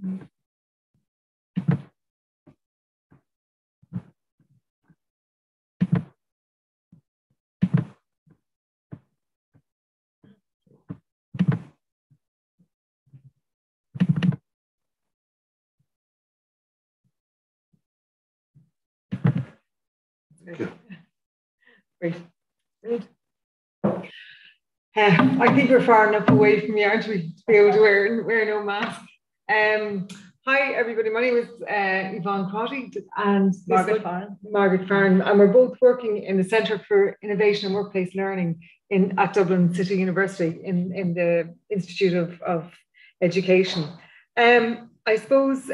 Great. Great. I think we're far enough away from you, aren't we, to be able to wear no mask. Hi, everybody. My name is Yvonne Crotty and Margaret Farren, and we're both working in the Centre for Innovation and Workplace Learning at Dublin City University in the Institute of Education. I suppose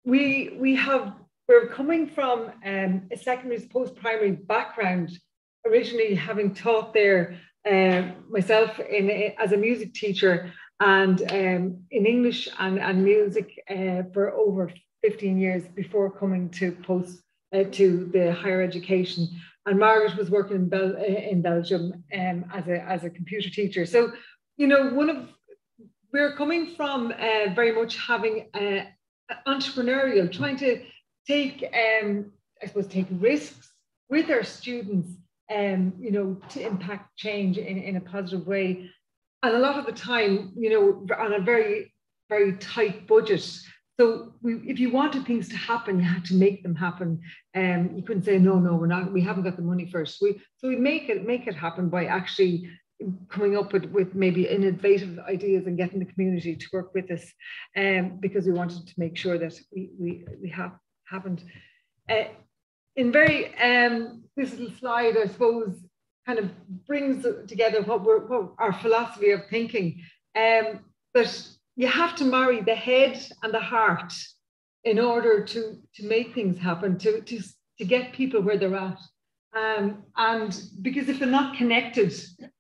we're coming from a secondary post-primary background, originally having taught there myself as a music teacher and in English and music for over 15 years before coming to the higher education. And Margaret was working in Belgium as a computer teacher. So, you know, we're coming from very much having entrepreneurial, trying to take risks with our students, you know, to impact change in a positive way. And a lot of the time, you know, on a very, very tight budget. So if you wanted things to happen, you had to make them happen. You couldn't say, no, we haven't got the money first. So we make it happen by actually coming up with maybe innovative ideas and getting the community to work with us, because we wanted to make sure that we happened. In very, this little slide, I suppose, kind of brings together what our philosophy of thinking, that you have to marry the head and the heart in order to make things happen, to get people where they're at. And because if they're not connected,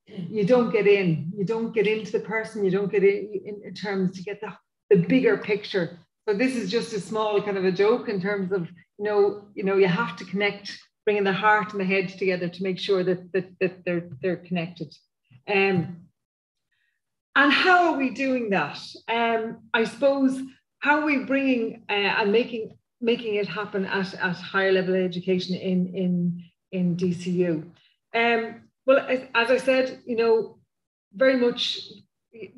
you don't get into the person, you don't get in terms to get the bigger picture. So this is just a small kind of a joke in terms of, you know, you have to connect, bringing the heart and the head together to make sure that they're connected. And how are we doing that? I suppose, how are we bringing and making it happen at higher level education in DCU? Well, as I said, you know, very much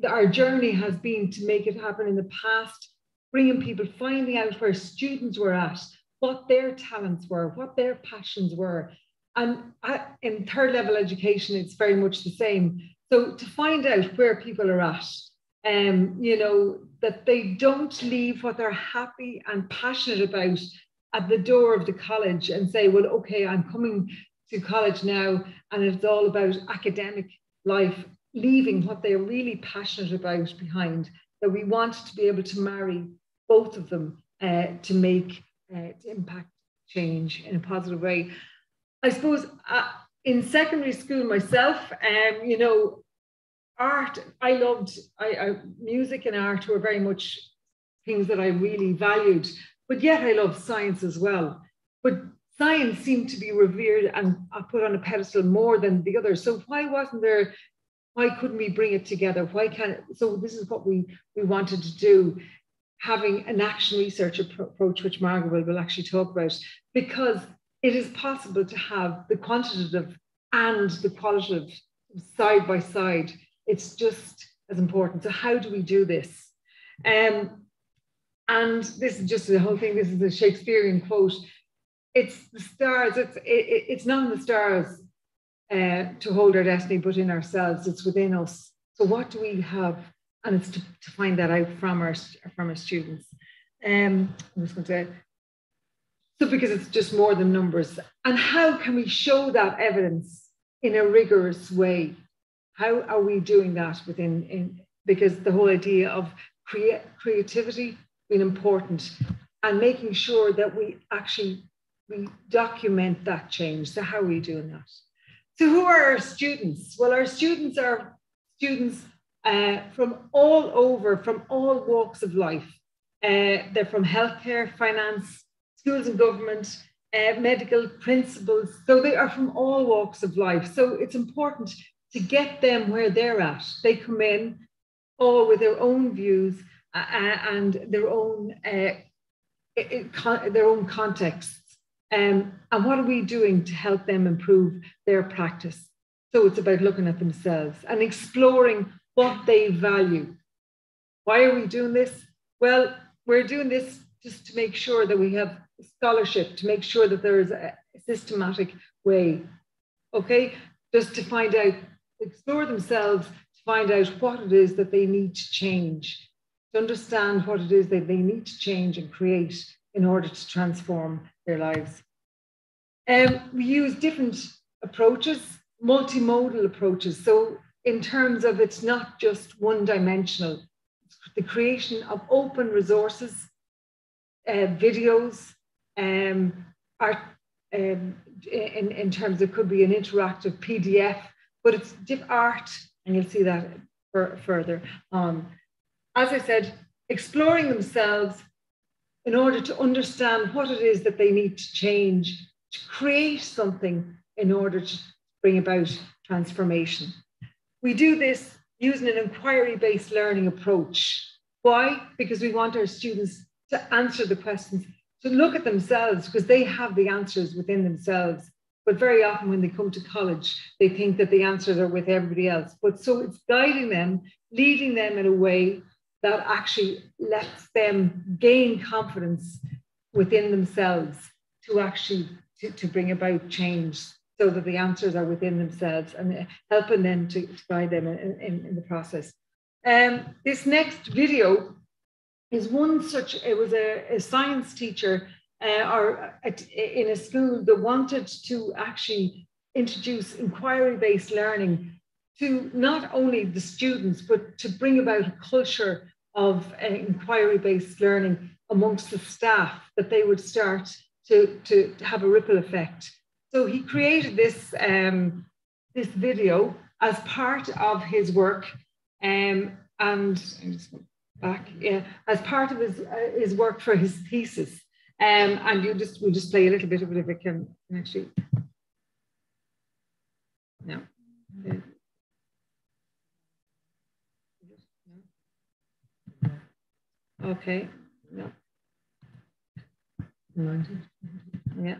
our journey has been to make it happen in the past, bringing people, finding out where students were at, what their talents were, what their passions were. And in third level education, it's very much the same. So to find out where people are at, you know, that they don't leave what they're happy and passionate about at the door of the college and say, well, okay, I'm coming to college now and it's all about academic life, leaving what they're really passionate about behind, that we want to be able to marry both of them to make, to impact change in a positive way. I suppose in secondary school myself, you know, art, I loved, music and art were very much things that I really valued, but yet I love science as well. But science seemed to be revered and put on a pedestal more than the others. So why couldn't we bring it together? So this is what we wanted to do, having an action research approach, which Margaret will actually talk about, because it is possible to have the quantitative and the qualitative side by side. It's just as important. So how do we do this? And this is just the whole thing. This is a Shakespearean quote. It's the stars. It's not in the stars to hold our destiny, but in ourselves. It's within us. So what do we have? And it's to find that out from our students. I'm just going to. So because it's just more than numbers. And how can we show that evidence in a rigorous way? How are we doing that because the whole idea of creativity being important and making sure that we document that change. So how are we doing that? So who are our students? Well, our students are students from all over, from all walks of life. They're from healthcare, finance, schools and government, medical, principals. So they are from all walks of life. So it's important to get them where they're at. They come in all with their own views and their own contexts. And what are we doing to help them improve their practice? So it's about looking at themselves and exploring what they value. Why are we doing this? Well, we're doing this just to make sure that we have scholarship, to make sure that there is a systematic way, okay? Just to find out, explore themselves, to find out what it is that they need to change, to understand what it is that they need to change and create in order to transform their lives. We use different approaches, multimodal approaches. So in terms of it's not just one-dimensional, it's the creation of open resources, videos, art, in terms of could be an interactive PDF, but it's art, and you'll see that further on. As I said, exploring themselves in order to understand what it is that they need to change, to create something in order to bring about transformation. We do this using an inquiry-based learning approach. Why? Because we want our students to answer the questions, to look at themselves, because they have the answers within themselves. But very often when they come to college, they think that the answers are with everybody else. But so it's guiding them, leading them in a way that actually lets them gain confidence within themselves to actually to bring about change, so that the answers are within themselves, and helping them to guide them in the process. This next video is one such, it was a science teacher in a school that wanted to actually introduce inquiry-based learning to not only the students, but to bring about a culture of inquiry-based learning amongst the staff, that they would start to have a ripple effect. So he created this, this video as part of his work, and I'm just going back, yeah, as part of his work for his thesis. And we'll just play a little bit of it if it can actually. No. Okay. No. Yeah.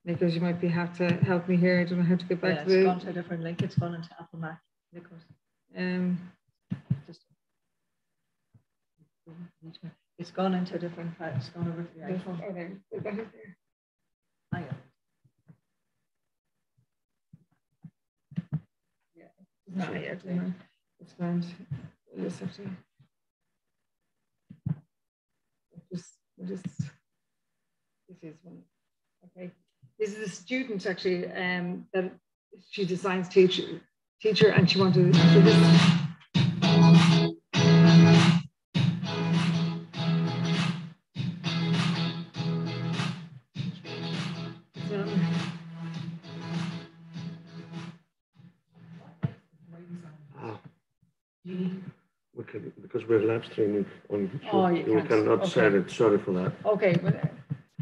Because you might have to help me here. I don't know how to get back to it. It's gone to a different link. It's gone into Apple Mac. It's gone into a different file. It's gone over to the iPhone. Oh, there. That is there. Oh, yeah. Yeah. Not yet. It's fine. We'll just have to. This is one. Okay. This is a student actually, that she's a science teacher, and she wanted to do this. Because we're live streaming on YouTube, oh, we cannot share it. Sorry for that. Okay, but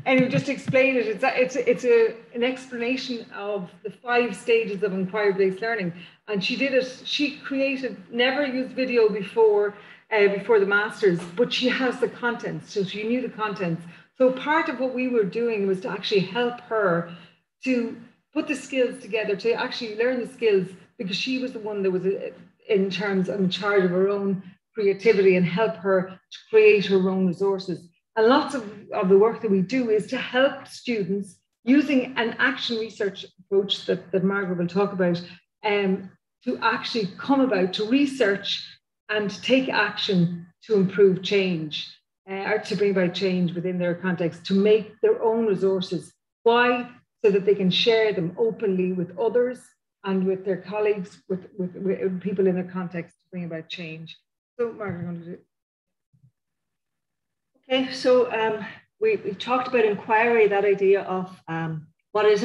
anyway, just to explain it, it's an explanation of the 5 stages of inquiry-based learning, and she did it. She created, never used video before the masters, but she has the contents, so she knew the contents. So part of what we were doing was to actually help her to put the skills together, to actually learn the skills, because she was the one that was in charge of her own creativity and help her to create her own resources. And lots of the work that we do is to help students using an action research approach that Margaret will talk about, to actually come about, to research and take action to improve change, or to bring about change within their context, to make their own resources. Why? So that they can share them openly with others and with their colleagues, with people in their context, to bring about change. So Margaret, I'm going to do it. Okay, so we talked about inquiry, that idea of what is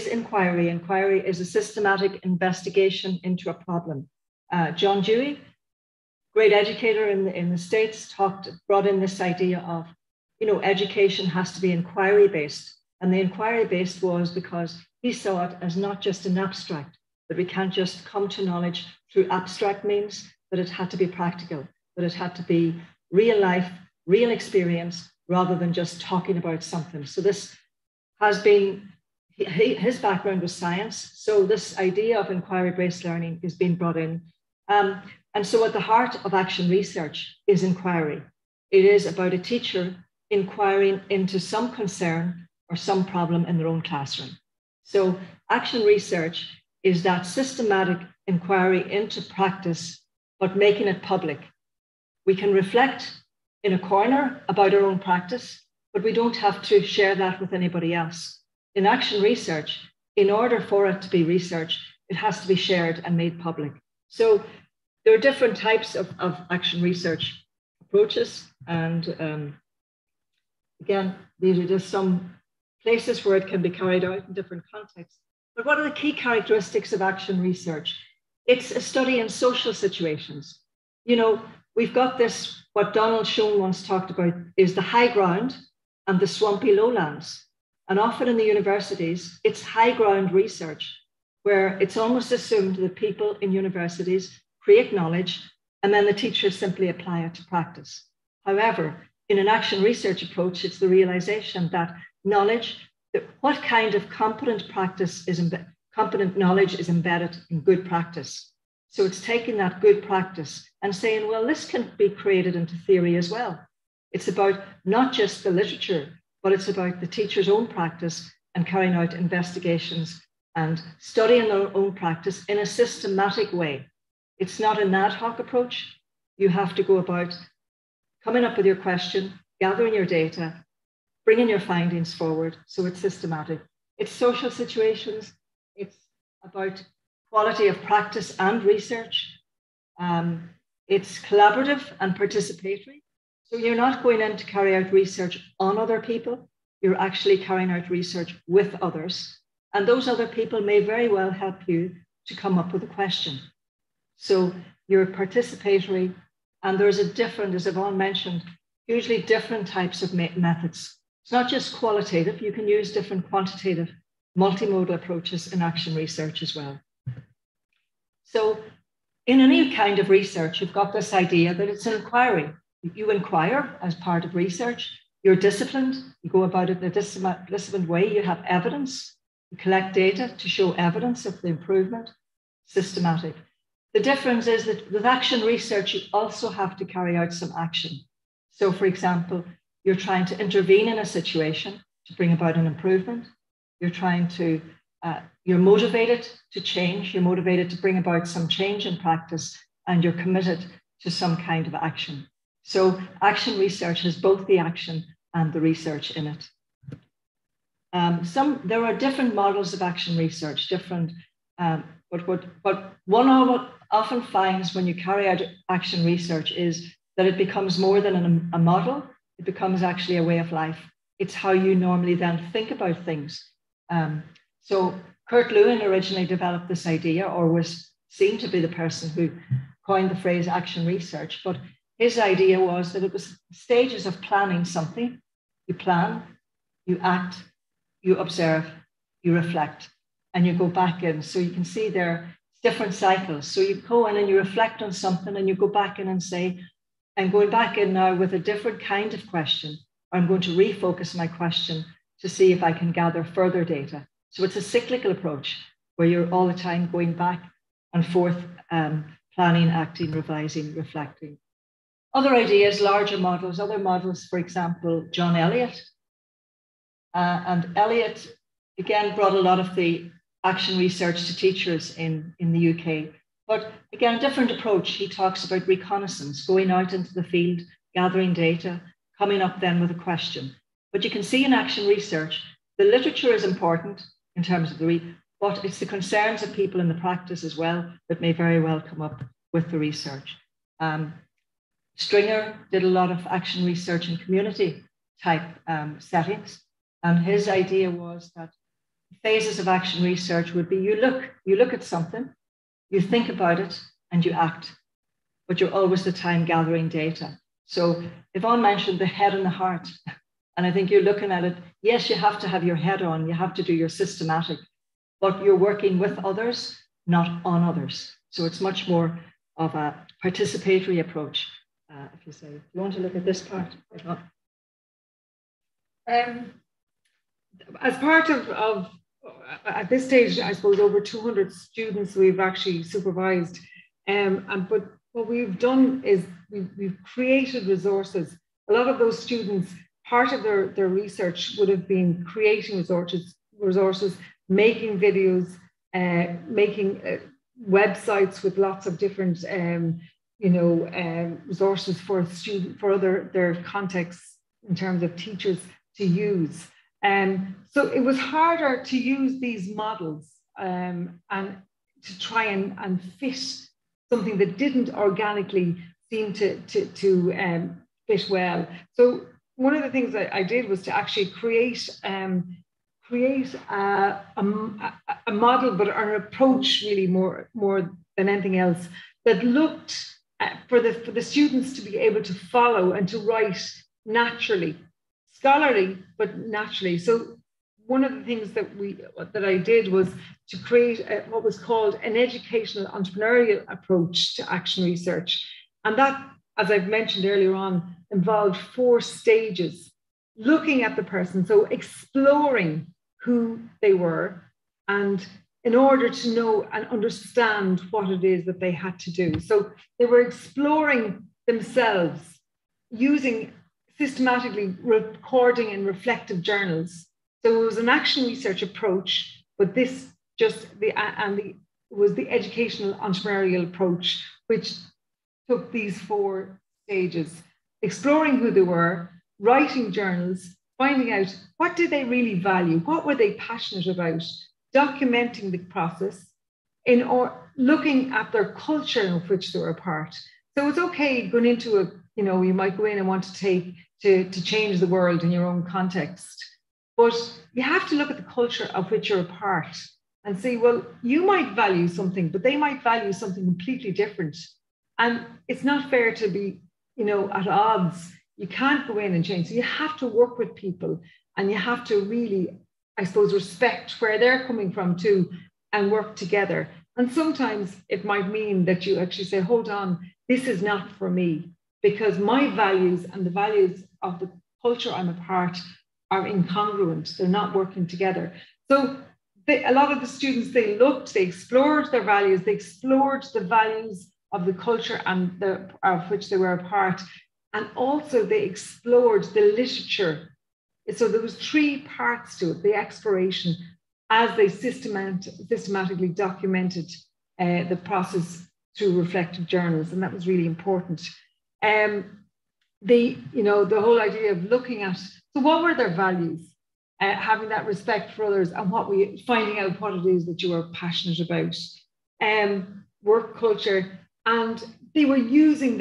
inquiry? Inquiry is a systematic investigation into a problem. John Dewey, great educator in the States, brought in this idea of, education has to be inquiry-based. And the inquiry-based was because he saw it as not just an abstract, that we can't just come to knowledge through abstract means, but it had to be practical, that it had to be real life, real experience, rather than just talking about something. So this has been, his background was science. So this idea of inquiry-based learning is being brought in. And so at the heart of action research is inquiry. It is about a teacher inquiring into some concern or some problem in their own classroom. So action research is that systematic inquiry into practice, but making it public. We can reflect in a corner about our own practice, but we don't have to share that with anybody else. In action research, in order for it to be research, it has to be shared and made public. So there are different types of action research approaches. And again, these are just some places where it can be carried out in different contexts. But what are the key characteristics of action research? It's a study in social situations. You know, we've got this, what Donald Schoen once talked about is the high ground and the swampy lowlands. And often in the universities, it's high ground research, where it's almost assumed that people in universities create knowledge and then the teachers simply apply it to practice. However, in an action research approach, it's the realization that knowledge, that what kind of competent knowledge is embedded in good practice. So it's taking that good practice and saying, well, this can be created into theory as well. It's about not just the literature, but it's about the teacher's own practice and carrying out investigations and studying their own practice in a systematic way. It's not an ad hoc approach. You have to go about coming up with your question, gathering your data, bringing your findings forward. So it's systematic. It's social situations. It's about quality of practice and research. It's collaborative and participatory. So you're not going in to carry out research on other people. You're actually carrying out research with others. And those other people may very well help you to come up with a question. So you're participatory, and there's a different, as Yvonne mentioned, hugely different types of methods. It's not just qualitative. You can use different quantitative, multimodal approaches in action research as well. So in any kind of research, you've got this idea that it's an inquiry. You inquire as part of research. You're disciplined. You go about it in a disciplined way. You have evidence. You collect data to show evidence of the improvement. Systematic. The difference is that with action research, you also have to carry out some action. So, for example, you're trying to intervene in a situation to bring about an improvement. You're trying to, you're motivated to change. You're motivated to bring about some change in practice, and you're committed to some kind of action. So action research has both the action and the research in it. There are different models of action research, but what one often finds when you carry out action research is that it becomes more than a model. It becomes actually a way of life. It's how you normally then think about things. So Kurt Lewin originally developed this idea, or was seen to be the person who coined the phrase action research. But his idea was that it was stages of planning something. You plan, you act, you observe, you reflect, and you go back in. So you can see there different cycles. So you go in and you reflect on something, and you go back in and say, I'm going back in now with a different kind of question. I'm going to refocus my question to see if I can gather further data. So it's a cyclical approach where you're all the time going back and forth, planning, acting, revising, reflecting. Other ideas, larger models, other models, for example, John Elliott. And Elliott, again, brought a lot of the action research to teachers in the UK. But again, different approach. He talks about reconnaissance, going out into the field, gathering data, coming up then with a question. But you can see in action research, the literature is important in terms of but it's the concerns of people in the practice as well that may very well come up with the research. Stringer did a lot of action research in community type settings. And his idea was that phases of action research would be you look at something, you think about it, and you act, but you're always the time gathering data. So Yvonne mentioned the head and the heart, and I think you're looking at it, yes, you have to have your head on, you have to do your systematic, but you're working with others, not on others. So it's much more of a participatory approach, if you say. If you want to look at this part, as part of at this stage, I suppose over 200 students we've actually supervised, but what we've done is we've created resources. A lot of those students, part of their research would have been creating resources, making videos, making websites with lots of different, resources for their contexts in terms of teachers to use. So it was harder to use these models and to try and fit something that didn't organically seem to fit well. So one of the things that I did was to actually create a model, but an approach really more than anything else, that looked for the students to be able to follow and to write naturally, scholarly, but naturally. So one of the things that I did was to create what was called an educational entrepreneurial approach to action research. And that, as I've mentioned earlier on, involved 4 stages: looking at the person, so exploring who they were, and in order to know and understand what it is that they had to do. So they were exploring themselves using systematically recording in reflective journals. So it was an action research approach, but this was the educational entrepreneurial approach, which took these 4 stages: exploring who they were, writing journals, finding out what did they really value, what were they passionate about, documenting the process, looking at their culture of which they were a part. So it's okay going into you might go in and want to change the world in your own context, but you have to look at the culture of which you're a part and say, well, you might value something, but they might value something completely different. And it's not fair to be, at odds. You can't go in and change. So you have to work with people, and you have to really, I suppose, respect where they're coming from too, and work together. And sometimes it might mean that you actually say, hold on, this is not for me, because my values and the values of the culture I'm a part are incongruent. They're not working together. So a lot of the students, they explored their values, they explored the values of the culture and of which they were a part. And also they explored the literature. So there was 3 parts to it: the exploration, as they systematically documented the process through reflective journals. And that was really important. The whole idea of looking at, so what were their values? Having that respect for others, and finding out what it is that you are passionate about, work culture. And they were using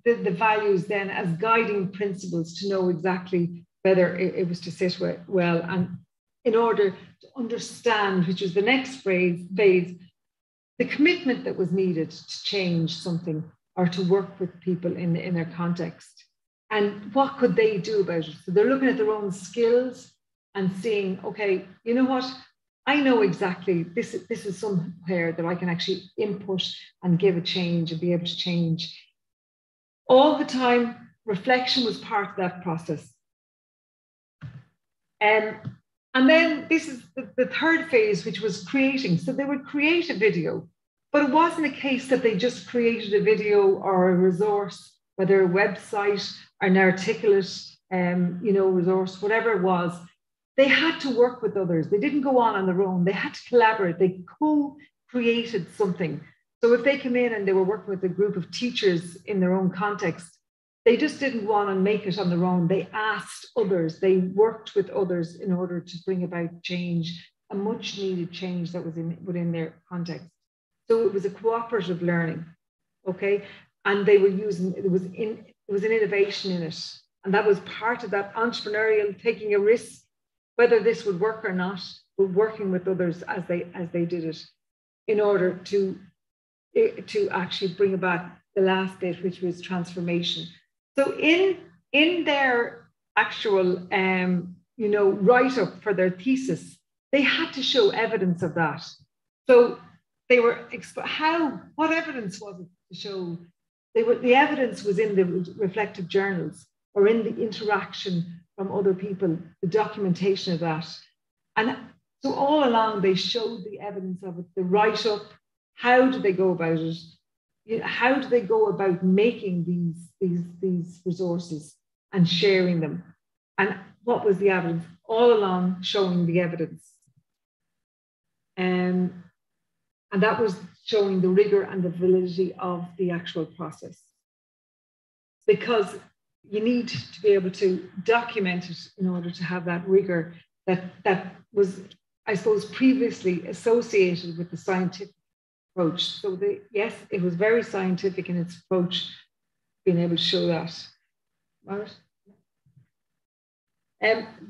the values then as guiding principles to know exactly whether it was to sit well. And in order to understand, which is the next phase, the commitment that was needed to change something or to work with people in their context. And what could they do about it? So they're looking at their own skills and seeing, okay, you know what? I know exactly this is somewhere that I can actually input and give a change and be able to change. All the time, reflection was part of that process. And then this is the 3rd phase, which was creating. So they would create a video, but it wasn't a case that they just created a video or a resource, whether a website or an articulate, resource, whatever it was. They had to work with others. They didn't go on their own. They had to collaborate. They co-created something. So if they came in and they were working with a group of teachers in their own context, they just didn't go on and make it on their own. They asked others. They worked with others in order to bring about change, a much needed change that was within their context. So it was a cooperative learning, okay? And they were using, it was an innovation in it. And that was part of that entrepreneurial, taking a risk, whether this would work or not, but working with others as they did it in order to actually bring about the last bit, which was transformation. So in their actual, write-up for their thesis, they had to show evidence of that. So they were, what evidence was it to show? The evidence was in the reflective journals or in the interaction from other people, the documentation of that. And so all along they showed the evidence of it, the write-up, how do they go about it? How do they go about making these resources and sharing them? And what was the evidence? All along showing the evidence. And that was showing the rigor and the validity of the actual process. Because you need to be able to document it in order to have that rigor that was, I suppose, previously associated with the scientific approach. So yes, it was very scientific in its approach, being able to show that. Right?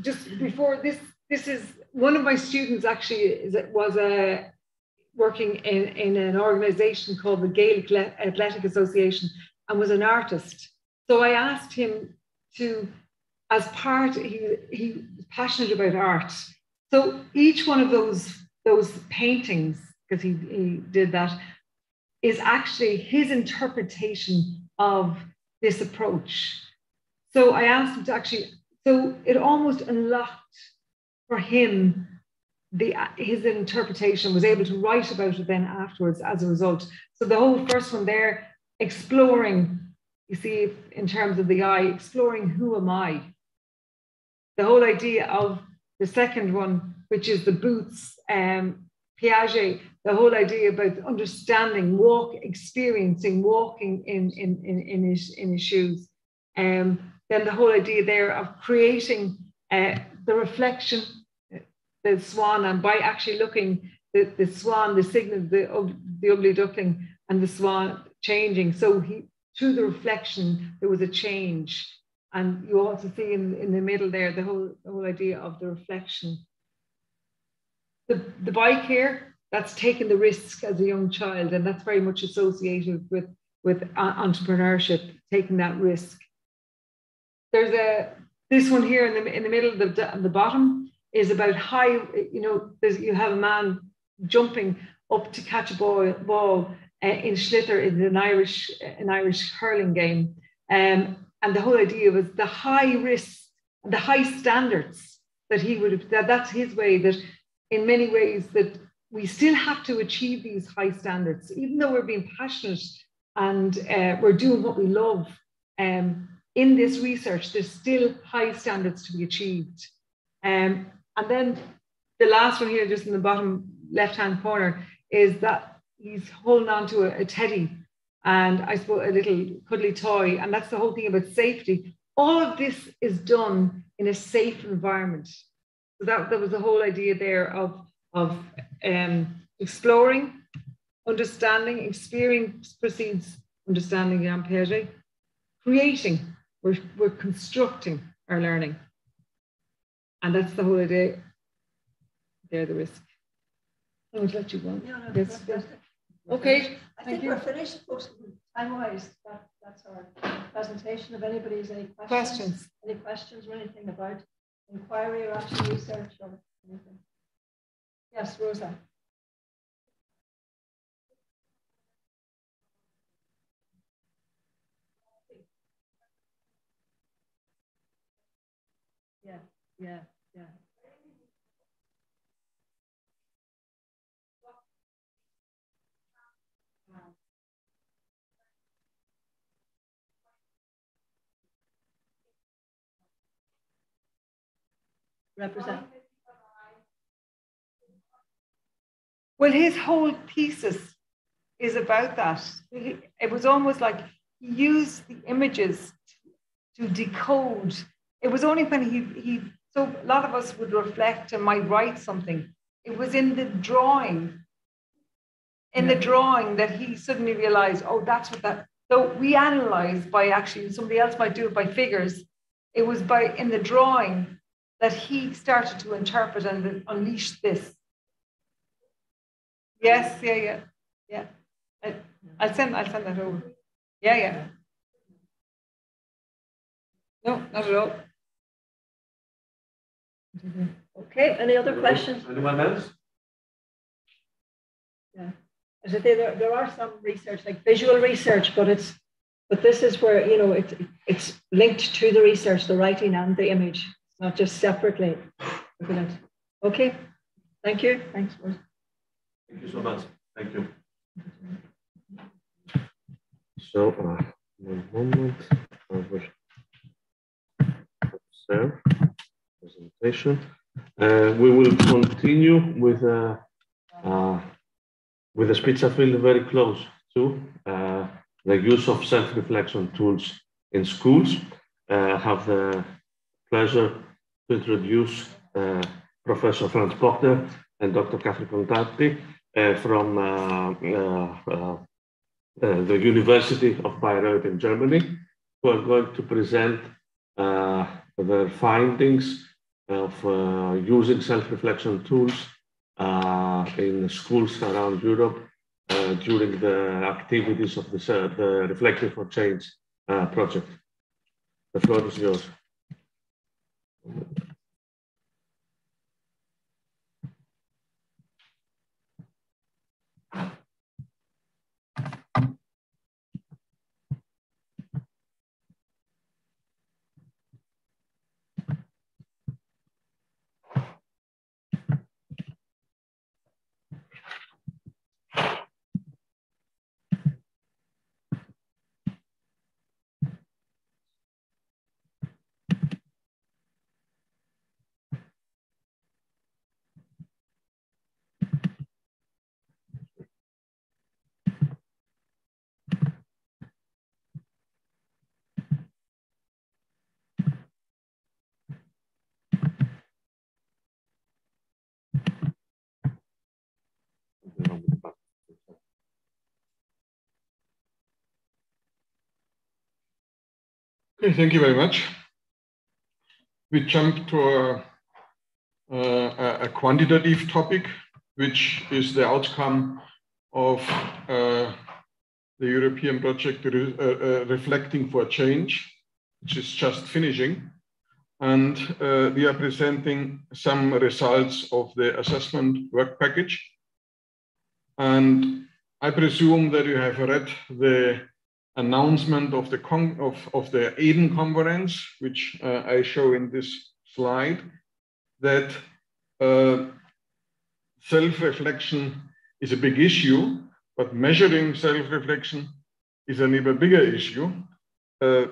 Just before this is one of my students actually was working in an organization called the Gaelic Athletic Association and was an artist. So I asked him to, as part, he was passionate about art. So each one of those paintings, because he did that, is actually his interpretation of this approach. So I asked him to actually, so it almost unlocked for him his interpretation, was able to write about it then afterwards as a result. So the whole first one there, exploring, you see, in terms of the I, exploring who am I? The whole idea of the second one, which is the boots, Piaget, the whole idea about understanding, experiencing, walking in his shoes. Then the whole idea there of creating the reflection, the swan, and by actually looking the swan, the signal, the ugly duckling, and the swan changing. So through the reflection, there was a change. And you also see in the middle there, the whole idea of the reflection. The bike here, that's taking the risk as a young child, and that's very much associated with entrepreneurship, taking that risk. There's this one here in the middle, the bottom is about high, you have a man jumping up to catch a ball in Schlitter in an Irish hurling game. And the whole idea was the high risk, the high standards that he would have, that's his way, that in many ways that we still have to achieve these high standards, even though we're being passionate and we're doing what we love. In this research, there's still high standards to be achieved. And then the last one here, just in the bottom left-hand corner, is that he's holding on to a teddy and I suppose a little cuddly toy. And that's the whole thing about safety. All of this is done in a safe environment. So that was the whole idea there of exploring, understanding, experience precedes understanding, Jean Piaget, creating, we're constructing our learning. And that's the whole idea. There, the risk. I would let you go. No, yes. Okay. I think we're finished, time-wise. That's our presentation. If anybody's any questions, any questions or anything about inquiry or action research or anything. Yes, Rosa. Yeah. Represent. Well, his whole thesis is about that. It was almost like he used the images to decode. It was only when so a lot of us would reflect and might write something. It was in the drawing, that he suddenly realized, oh, that's what that. So we analyze by actually, somebody else might do it by figures. It was in the drawing that he started to interpret and unleash this. Yes, yeah. I'll send that over. Yeah. No, not at all. Okay, any other questions? Anyone else? Yeah. As I say, there are some research, like visual research, but this is where, you know, it's linked to the research, the writing and the image, not just separately. Okay, thank you. Thanks. Thank you so much. Thank you. So, one moment. I will observe presentation. We will continue with a speech I feel very close to, the use of self-reflection tools in schools. I have the pleasure to introduce Professor Franz Pochter and Dr. Catherine Contatti from the University of Bayreuth in Germany, who are going to present their findings of using self-reflection tools in schools around Europe during the activities of the Reflecting for Change project. The floor is yours. Okay, thank you very much. We jump to a quantitative topic, which is the outcome of the European project Reflecting for Change, which is just finishing. And we are presenting some results of the assessment work package. And I presume that you have read the announcement of the Eden Conference, which I show in this slide, that self-reflection is a big issue, but measuring self-reflection is an even bigger issue,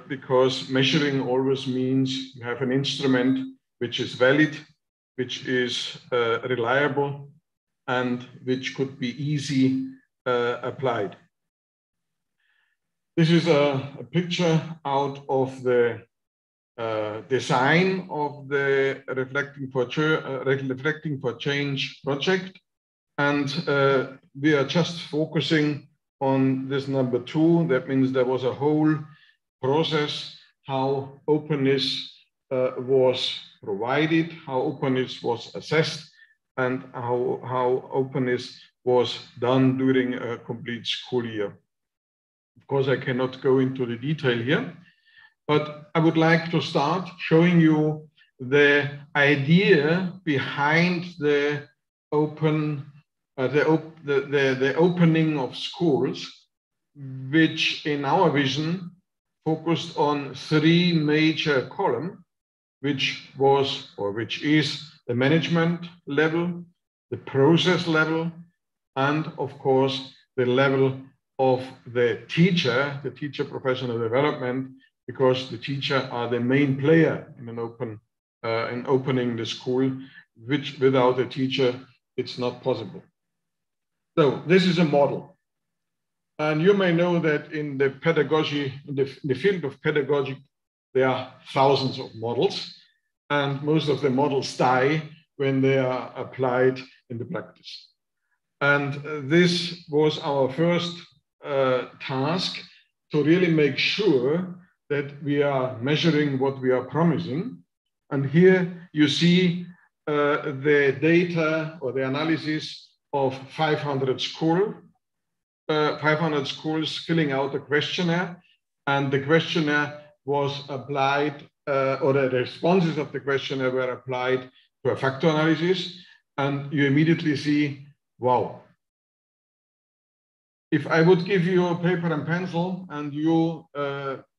because measuring always means you have an instrument which is valid, which is reliable, and which could be easy applied. This is a picture out of the design of the Reflecting for Change project. And we are just focusing on this number 2. That means there was a whole process, how openness was provided, how openness was assessed, and how openness was done during a complete school year. Of course, I cannot go into the detail here, but I would like to start showing you the idea behind the opening of schools, which in our vision focused on 3 major columns, which is the management level, the process level, and of course the level of the teacher professional development, because the teacher are the main player in in opening the school, which without a teacher it's not possible. So this is a model, and you may know that in the pedagogy, in the field of pedagogy, there are thousands of models, and most of the models die when they are applied in the practice. And this was our first task, to really make sure that we are measuring what we are promising. And here you see the data or the analysis of 500 schools filling out a questionnaire, and the questionnaire was applied, or the responses of the questionnaire were applied to a factor analysis, and you immediately see, wow. If I would give you a paper and pencil and you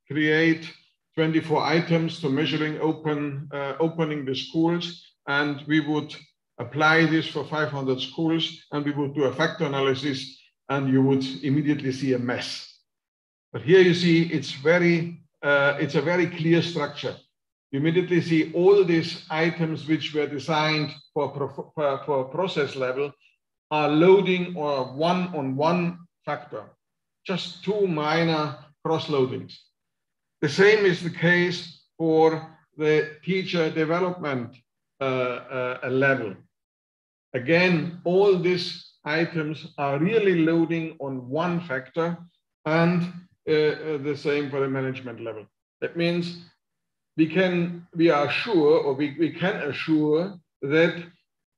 create 24 items to measuring opening the schools, and we would apply this for 500 schools, and we would do a factor analysis, and you would immediately see a mess. But here you see it's a very clear structure. You immediately see all these items which were designed for process level are loading or one-on-one factor, just two minor cross-loadings. The same is the case for the teacher development level. Again, all these items are really loading on one factor, and the same for the management level. That means we can assure that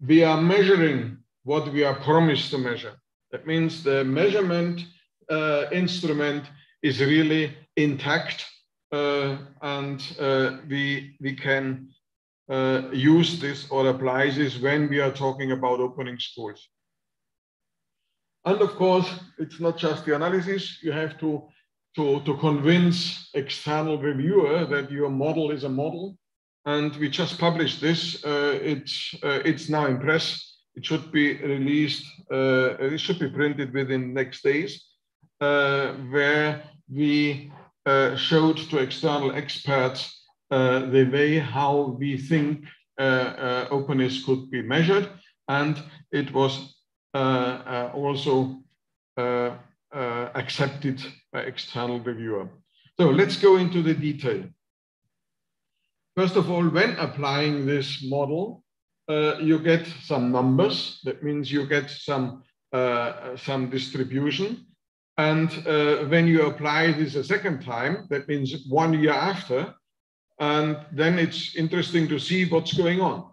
we are measuring what we are promised to measure. That means the measurement instrument is really intact, and we can use this or apply this when we are talking about opening schools. And of course, it's not just the analysis. You have to convince external reviewer that your model is a model. And we just published this. It's now in press. It should be released. It should be printed within next days, where we showed to external experts the way how we think openness could be measured, and it was also accepted by external reviewer. So let's go into the detail. First of all, when applying this model, you get some numbers. That means you get some distribution. And when you apply this a second time, that means 1 year after, and then it's interesting to see what's going on.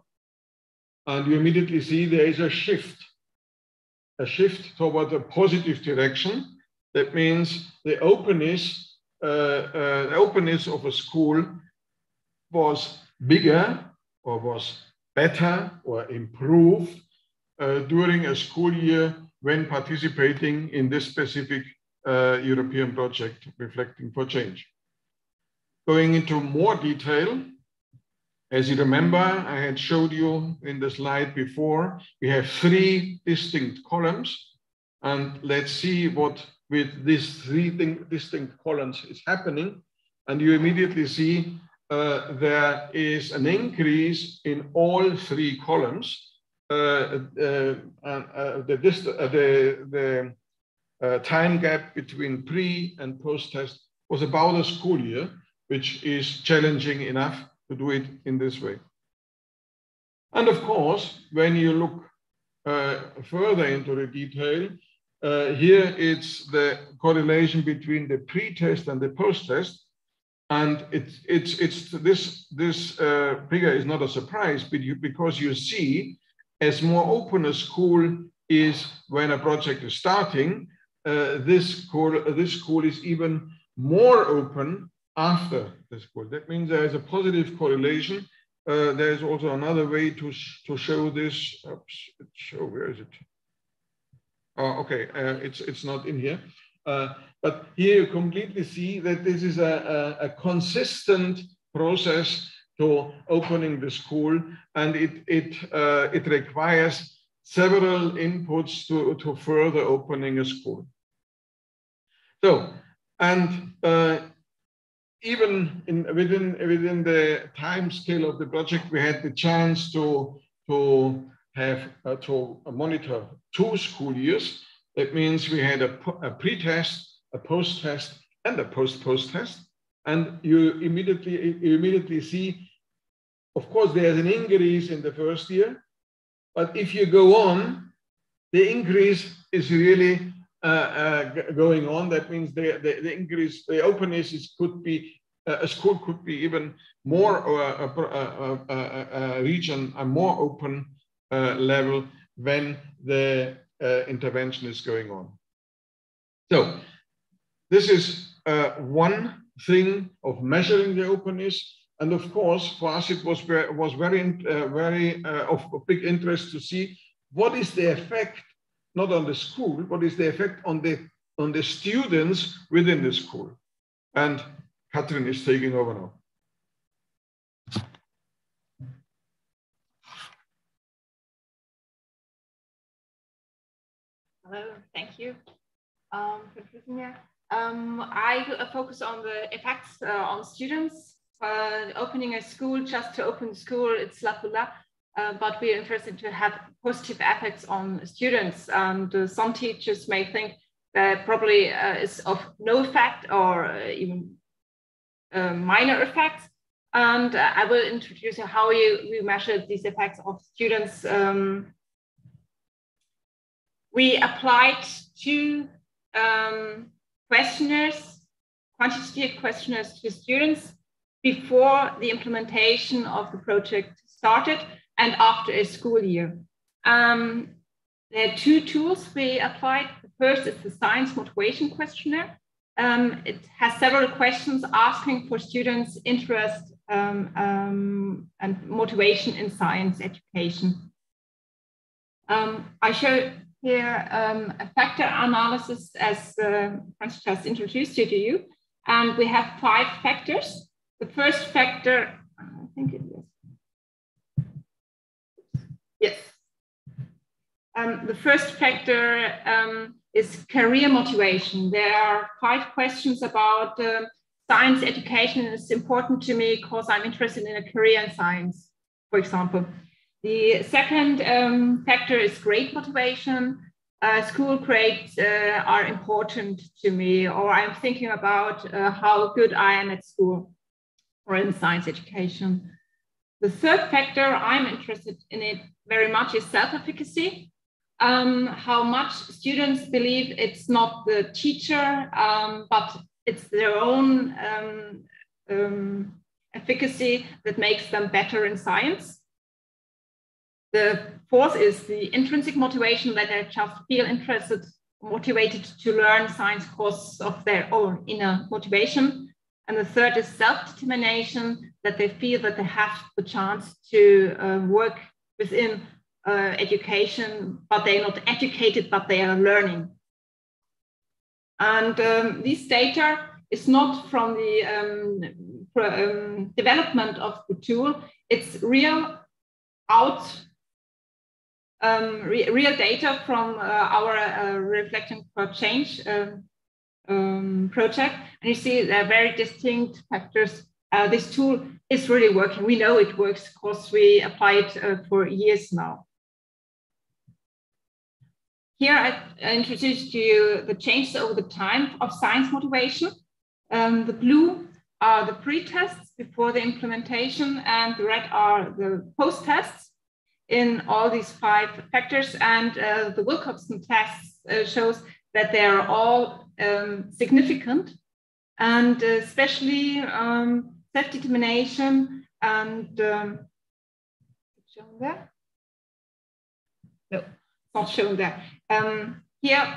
And you immediately see there is a shift toward a positive direction. That means the openness of a school was bigger or was better or improved during a school year when participating in this specific European project, Reflecting for Change. Going into more detail, as you remember, I had showed you in the slide before, we have 3 distinct columns, and let's see what with these 3 distinct columns is happening. And you immediately see there is an increase in all 3 columns. The time gap between pre and post test was about a school year, which is challenging enough to do it in this way. And of course, when you look further into the detail, here it's the correlation between the pre-test and the post-test. And this figure is not a surprise, because you see, as more open a school is when a project is starting, this school is even more open after the school. That means there is a positive correlation. There is also another way to show this. Oops, where is it? Oh, okay, it's not in here. But here you completely see that this is a consistent process to opening the school, and it requires several inputs to further opening a school. So, and even within the time scale of the project, we had the chance to monitor 2 school years. That means we had a pre-test, a post-test, and a post-test. And you immediately see, of course, there's an increase in the first year, but if you go on, the increase is really going on. That means the increase, the openness could be, a school could be even more, or a region, a more open level when the intervention is going on. So this is one thing of measuring the openness. And of course, for us, it was very of big interest to see what is the effect, not on the school, what is the effect on the students within the school. And Katrin is taking over now. Hello, thank you. I focus on the effects on students. Opening a school, just to open school, it's la la, but we're interested to have positive effects on students. And some teachers may think that probably is of no effect or even minor effects. And I will introduce you how we measure these effects of students. We applied 2 questionnaires, quantitative questionnaires to students before the implementation of the project started and after a school year. There are 2 tools we applied. The first is the Science Motivation Questionnaire. It has several questions asking for students' interest and motivation in science education. I show here a factor analysis as Franz just introduced you to you. And we have 5 factors. The first factor, I think it is. Yes. The first factor is career motivation. There are 5 questions about science education. It's important to me because I'm interested in a career in science, for example. The second factor is grade motivation. School grades are important to me, or I'm thinking about how good I am at school or in science education. The third factor, I'm interested in it very much, is self-efficacy. How much students believe it's not the teacher, but it's their own efficacy that makes them better in science. The fourth is the intrinsic motivation, that they just feel interested, motivated to learn science because of their own inner motivation. And the third is self-determination, that they feel that they have the chance to work within education, but they're not educated, but they are learning. And this data is not from the development of the tool, it's real real data from our Reflecting for Change project. And you see there are very distinct factors. This tool is really working. We know it works because we apply it for years now. Here I introduced to you the changes over the time of science motivation. The blue are the pre-tests before the implementation, and the red are the post-tests in all these 5 factors. And the Wilcoxon test shows that they are all significant, and especially self-determination and shown there? No, not shown there. Here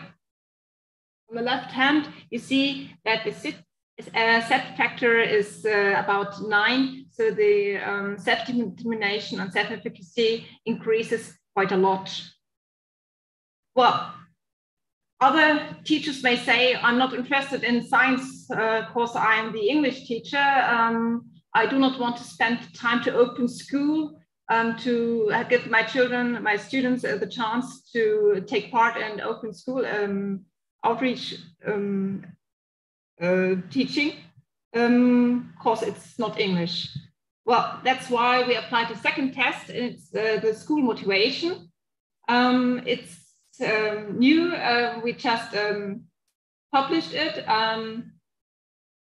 on the left hand, you see that the set factor is about 9. So the self-determination and self-efficacy increases quite a lot. Well, other teachers may say, I'm not interested in science because I'm the English teacher. I do not want to spend time to open school, to give my children, my students, the chance to take part in open school outreach teaching, because it's not English. Well, that's why we applied the second test. It's the school motivation. It's new. We just published it.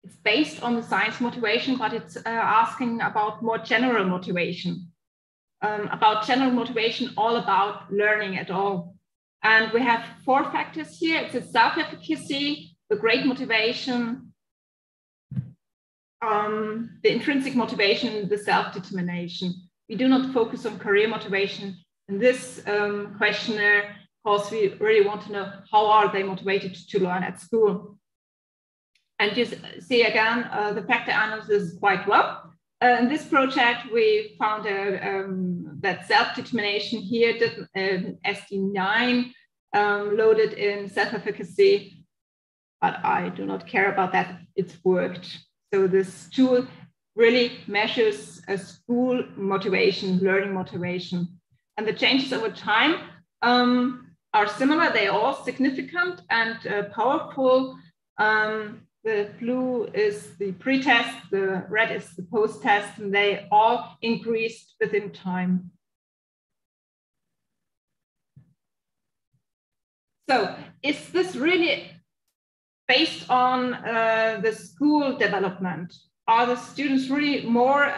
It's based on the science motivation, but it's asking about more general motivation. All about learning at all. And we have 4 factors here. It's a self-efficacy, the grade motivation, the intrinsic motivation, the self-determination. We do not focus on career motivation in this questionnaire, because we really want to know how are they motivated to learn at school. And you see again, the factor analysis is quite well. In this project, we found that self-determination here did SD9 loaded in self-efficacy, but I do not care about that. It's worked. So this tool really measures a school motivation, learning motivation. And the changes over time are similar. They are all significant and powerful. The blue is the pre-test, the red is the post-test, and they all increased within time. So is this really based on the school development? Are the students really more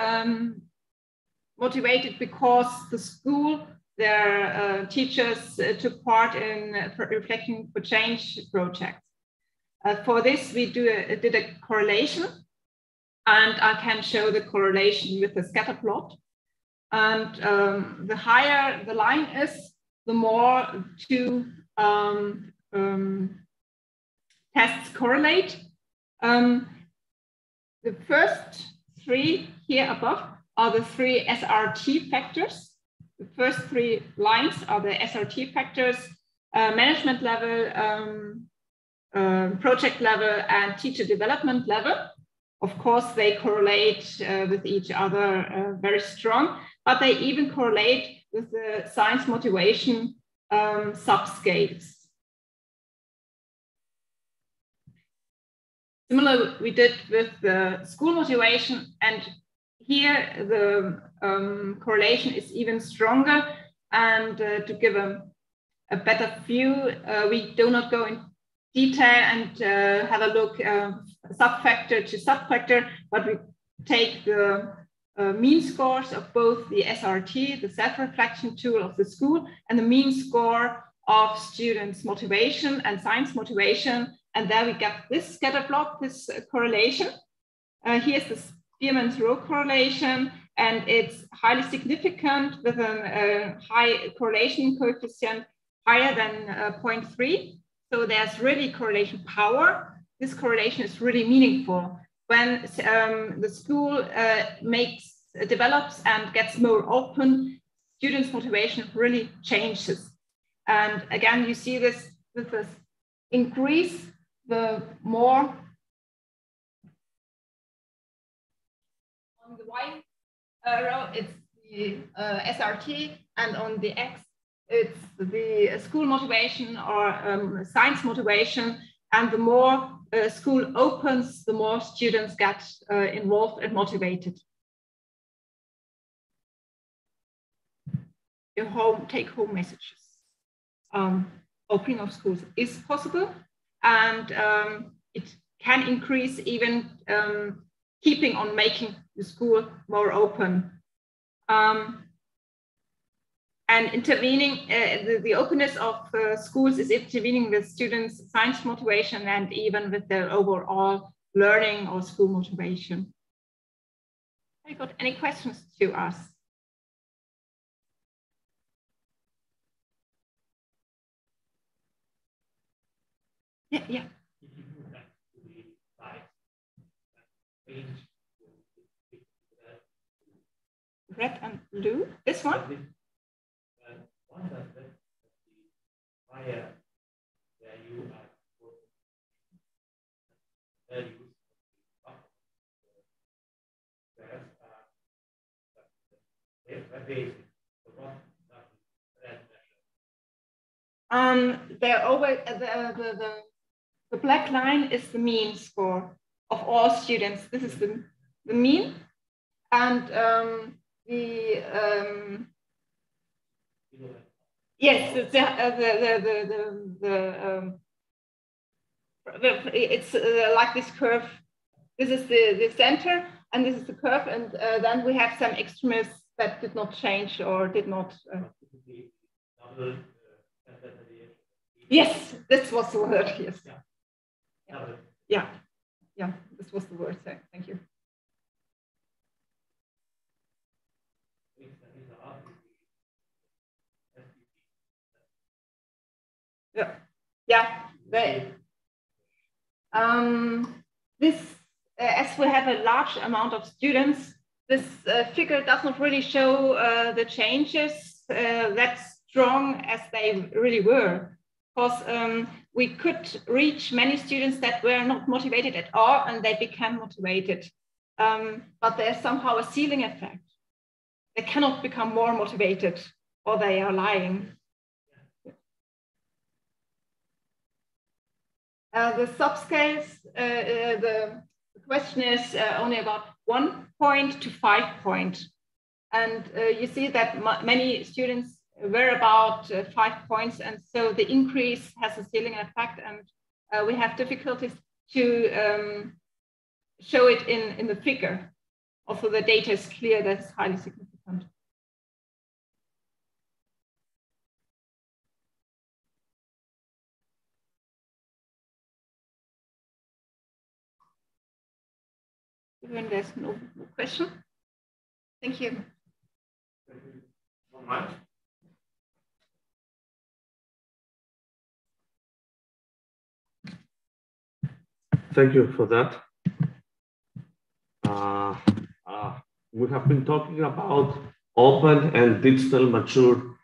motivated because the school, their teachers took part in Reflecting for Change projects? For this, we did a correlation, and I can show the correlation with the scatter plot. And the higher the line is, the more two tests correlate. The first three here above are the three SRT factors. The first three lines are the SRT factors, management level, project level, and teacher development level. Of course, they correlate with each other very strong, but they even correlate with the science motivation subscales. Similar we did with the school motivation, and here the correlation is even stronger. And to give a better view, we do not go in detail and have a look subfactor to subfactor, but we take the mean scores of both the SRT, the self-reflection tool of the school, and the mean score of students' motivation and science motivation. And there we get this scatter plot, this correlation. Here's the Spearman's row correlation, and it's highly significant with a high correlation coefficient higher than 0.3. So there's really correlation power. This correlation is really meaningful. When the school develops and gets more open, students' motivation really changes. And again, you see this with this increase, the more on the Y row, it's the SRT, and on the X, it's the school motivation or science motivation. And the more school opens, the more students get involved and motivated. Your take-home messages. Opening of schools is possible, and it can increase even keeping on making the school more open. And intervening, the openness of schools is intervening with students' science motivation and even with their overall learning or school motivation. Have you got any questions to us? Yeah. Red and blue, this one? They're always the black line is the mean score of all students. This is the mean, and yes, it's like this curve. This is the center, and this is the curve, and then we have some extremes that did not change or did not. Yes, this was the word. Yes. Yeah, this was the word. So, thank you. Yeah. This, as we have a large amount of students, this figure does not really show the changes that strong as they really were. Because we could reach many students that were not motivated at all, and they became motivated. But there's somehow a ceiling effect. They cannot become more motivated, or they are lying. The subscales, the question is only about 1 point to 5 points. And you see that many students were about 5 points. And so the increase has a ceiling effect. And we have difficulties to show it in the figure. Also, the data is clear, that's highly significant. When there's no question, thank you. Thank you so much. Thank you for that. We have been talking about open and digital mature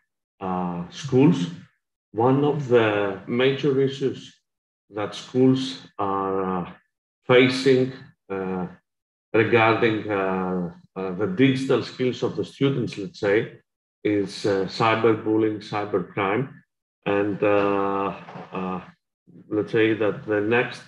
schools. One of the major issues that schools are facing regarding the digital skills of the students, let's say, is cyberbullying, cybercrime. And let's say that the next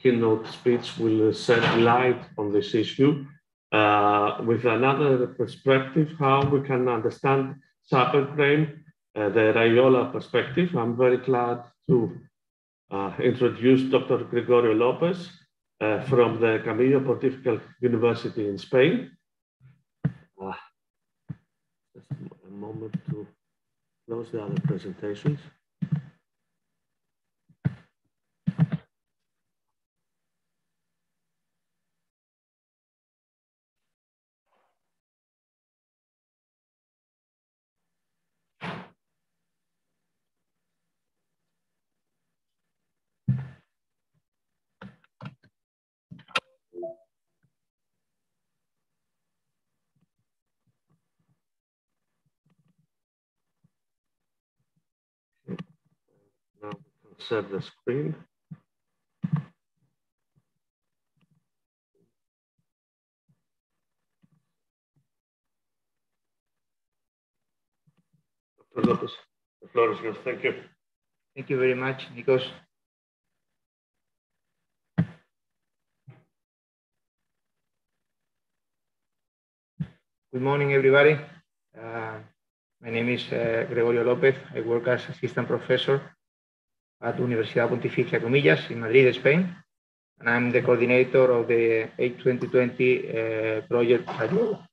keynote speech will shed light on this issue with another perspective, how we can understand cybercrime, the Rayola perspective. I'm very glad to introduce Dr. Gregorio Lopez from the Camillo Pontifical University in Spain. Just a moment to close the other presentations. Now we can share the screen. Dr. Lopez, the floor is yours. Thank you. Thank you very much, Nikos. Good morning, everybody. My name is Gregorio Lopez. I work as assistant professor at Universidad Pontificia Comillas in Madrid, Spain. And I'm the coordinator of the H2020 project Rayola.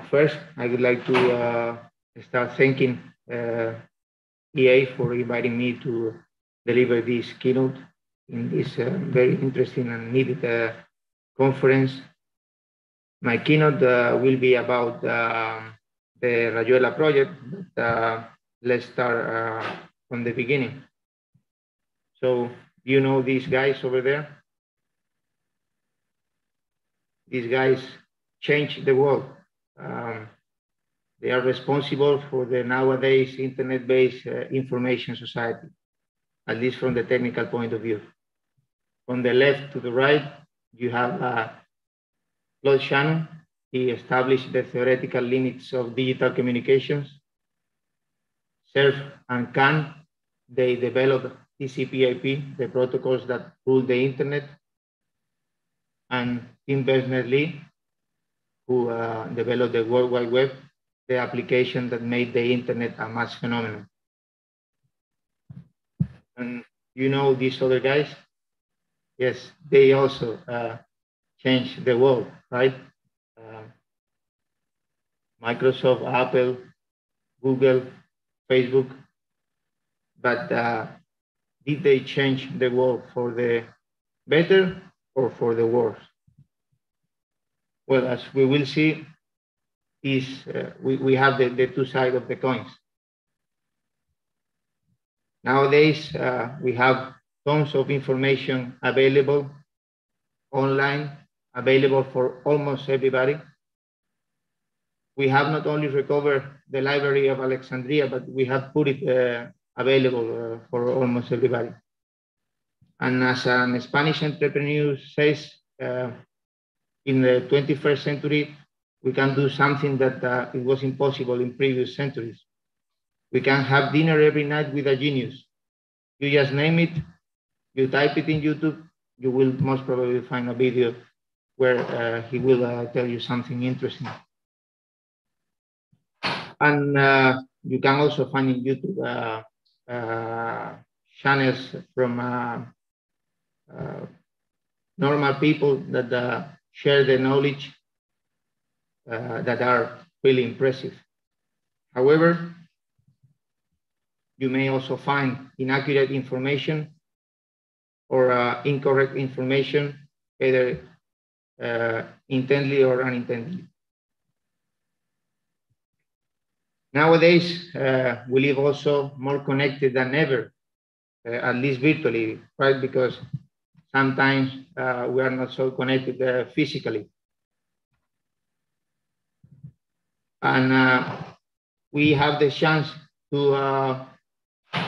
First, I would like to start thanking EA for inviting me to deliver this keynote in this very interesting and needed conference. My keynote will be about the Rayola project, but let's start from the beginning. So, you know these guys over there? These guys changed the world. They are responsible for the nowadays internet-based information society, at least from the technical point of view. From the left to the right, you have Claude Shannon. He established the theoretical limits of digital communications. Cerf and Khan, they developed TCP/IP, the protocols that rule the internet. And Tim Berners-Lee, who developed the World Wide Web, the application that made the internet a mass phenomenon. And you know these other guys? Yes, they also changed the world, right? Microsoft, Apple, Google, Facebook. But did they change the world for the better or for the worse? Well, as we will see, we have the two sides of the coins. Nowadays, we have tons of information available online available for almost everybody. We have not only recovered the Library of Alexandria, but we have put it available for almost everybody. And as an Spanish entrepreneur says, in the 21st century, we can do something that it was impossible in previous centuries. We can have dinner every night with a genius. You just name it, you type it in YouTube, you will most probably find a video where he will tell you something interesting. And you can also find in YouTube channels from normal people that share the knowledge that are really impressive. However, you may also find inaccurate information or incorrect information, either intendedly or unintendedly. Nowadays, we live also more connected than ever, at least virtually, right? Because sometimes we are not so connected physically. And we have the chance to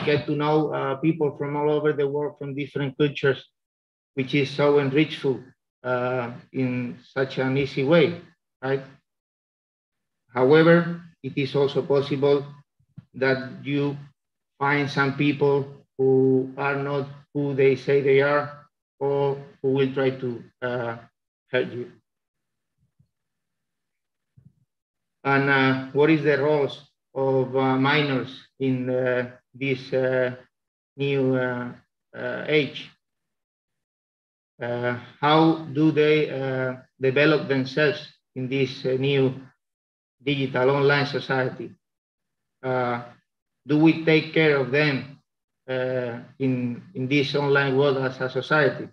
get to know people from all over the world, from different cultures, which is so enrichful in such an easy way, right? However, it is also possible that you find some people who are not who they say they are, or who will try to hurt you. And what is the roles of minors in this new age? How do they develop themselves in this new digital online society? Do we take care of them in this online world as a society?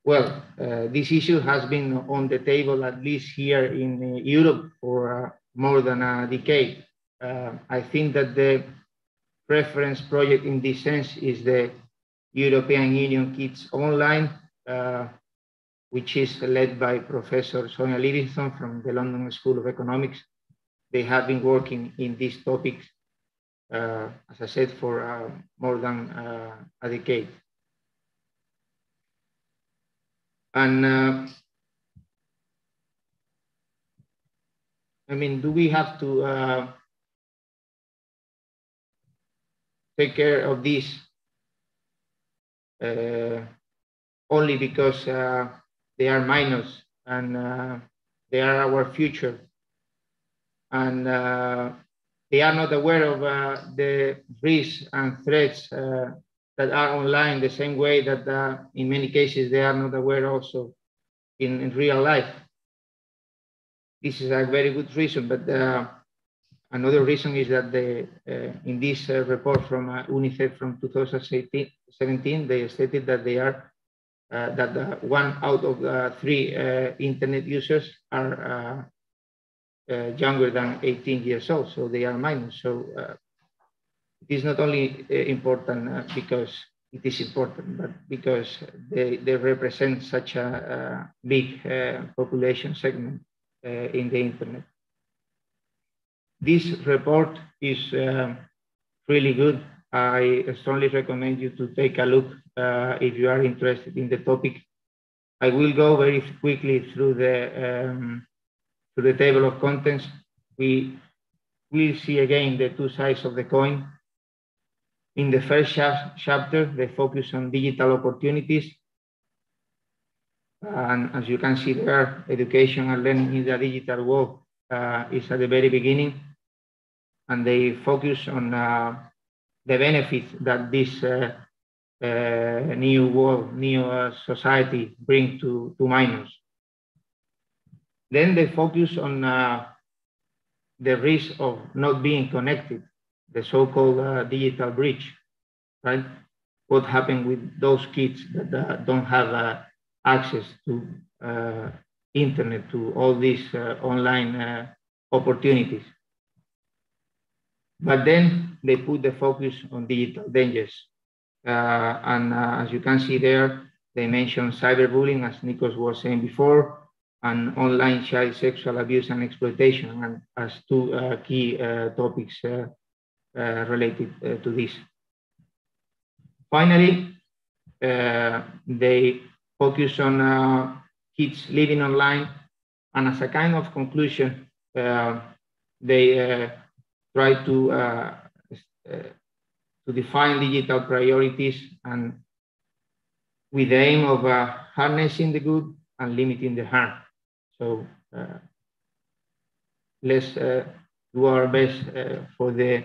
Well, this issue has been on the table, at least here in Europe, for more than a decade. I think that the reference project in this sense is the European Union Kids Online, which is led by Professor Sonia Livingston from the London School of Economics. They have been working in these topics, as I said, for more than a decade. And I mean, do we have to take care of this only because they are minors and they are our future, and they are not aware of the risks and threats that are online, the same way that in many cases they are not aware also in real life? This is a very good reason, but another reason is that in this report from UNICEF from 2017, they stated that they are that 1 out of 3 internet users are younger than 18 years old, so they are minors. So it is not only important because it is important, but because they represent such a big population segment in the internet. This report is really good. I strongly recommend you to take a look if you are interested in the topic. I will go very quickly through the table of contents. We will see again the two sides of the coin. In the first chapter, they focus on digital opportunities. And as you can see there, education and learning in the digital world is at the very beginning. And they focus on the benefits that this new world, new society brings to minors. Then they focus on the risk of not being connected, the so-called digital bridge, right? What happened with those kids that don't have access to internet, to all these online opportunities. But then they put the focus on digital dangers. And as you can see there, They mentioned cyberbullying, as Nikos was saying before, and online child sexual abuse and exploitation, and as two key topics related to this. Finally, they focus on kids living online, and as a kind of conclusion, they try to define digital priorities, and with the aim of harnessing the good and limiting the harm. So let's do our best for the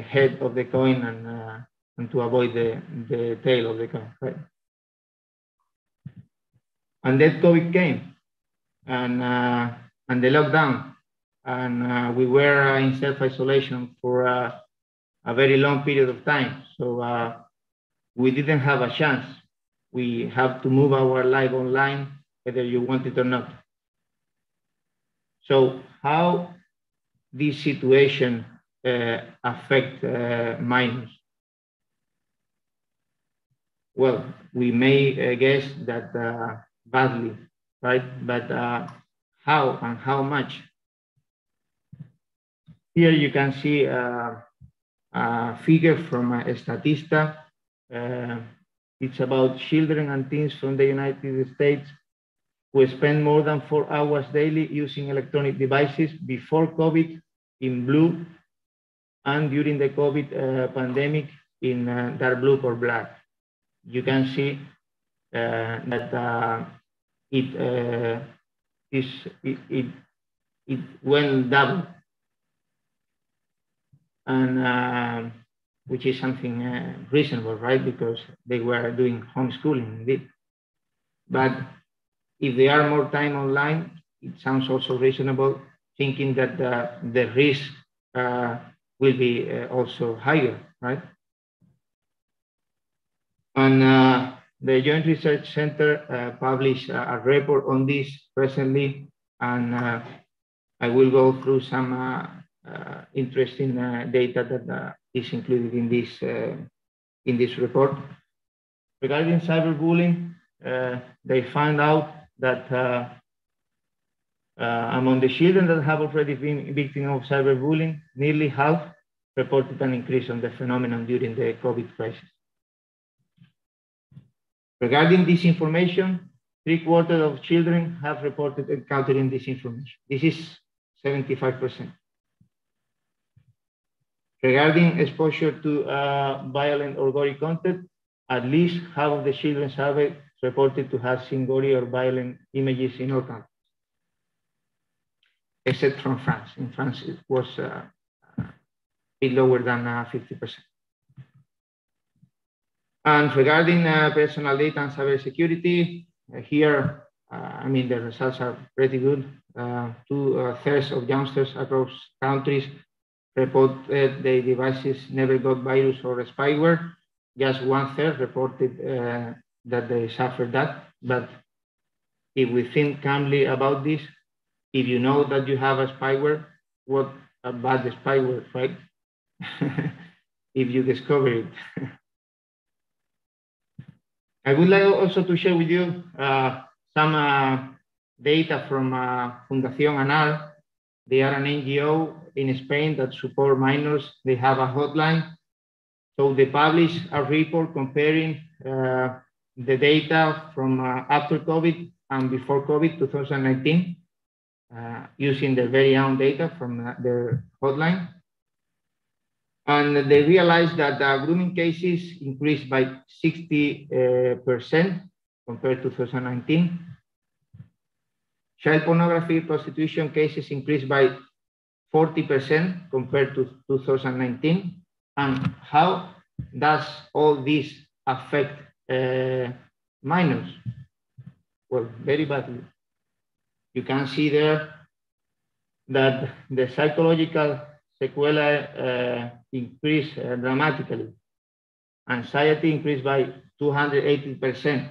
head of the coin and to avoid the tail of the coin, right? And then COVID came, and the lockdown, and we were in self-isolation for a very long period of time. So we didn't have a chance. We have to move our life online, whether you want it or not. So how this situation affect minors? Well, we may guess that badly, right? But how and how much? Here you can see a figure from Statista. It's about children and teens from the United States who spend more than 4 hours daily using electronic devices before COVID in blue, and during the COVID pandemic in dark blue or black. You can see that it went double, and which is something reasonable, right? Because they were doing homeschooling indeed. But if they are more time online, it sounds also reasonable, thinking that the risk will be also higher, right? And the Joint Research Center published a report on this recently, and I will go through some interesting data that is included in this report. Regarding cyberbullying, they found out that among the children that have already been victims of cyberbullying, nearly half reported an increase on the phenomenon during the COVID crisis. Regarding disinformation, 3/4 of children have reported encountering disinformation. This is 75%. Regarding exposure to violent or gory content, at least half of the children surveyed reported to have seen gory or violent images in all countries, except from France. In France, it was a bit lower than 50%. And regarding personal data and cybersecurity, here, I mean, the results are pretty good. 2/3 of youngsters across countries reported their devices never got virus or spyware. Just 1/3 reported that they suffered that. But if we think calmly about this, if you know that you have a spyware, what about the spyware, right? If you discover it. I would like also to share with you some data from Fundación ANAR. They are an NGO in Spain that support minors. They have a hotline. So they publish a report comparing the data from after COVID and before COVID 2019, using their very own data from their hotline. And they realized that grooming cases increased by 60% compared to 2019. Child pornography prostitution cases increased by 40% compared to 2019. And how does all this affect minors? Well, very badly. You can see there that the psychological sequelae increased dramatically. Anxiety increased by 280%.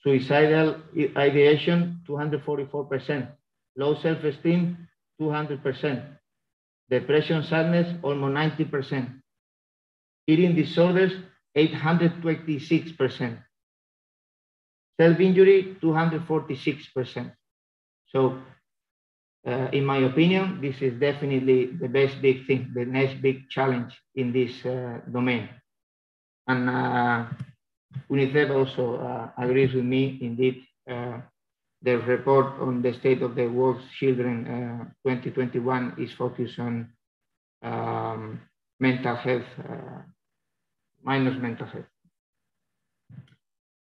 Suicidal ideation, 244%. Low self-esteem, 200%. Depression, sadness, almost 90%. Eating disorders, 826%. Self-injury, 246%. So in my opinion, this is definitely the best big thing, the next big challenge in this domain. And UNICEF also agrees with me. Indeed, the report on the state of the world's children 2021 is focused on mental health, minors' mental health.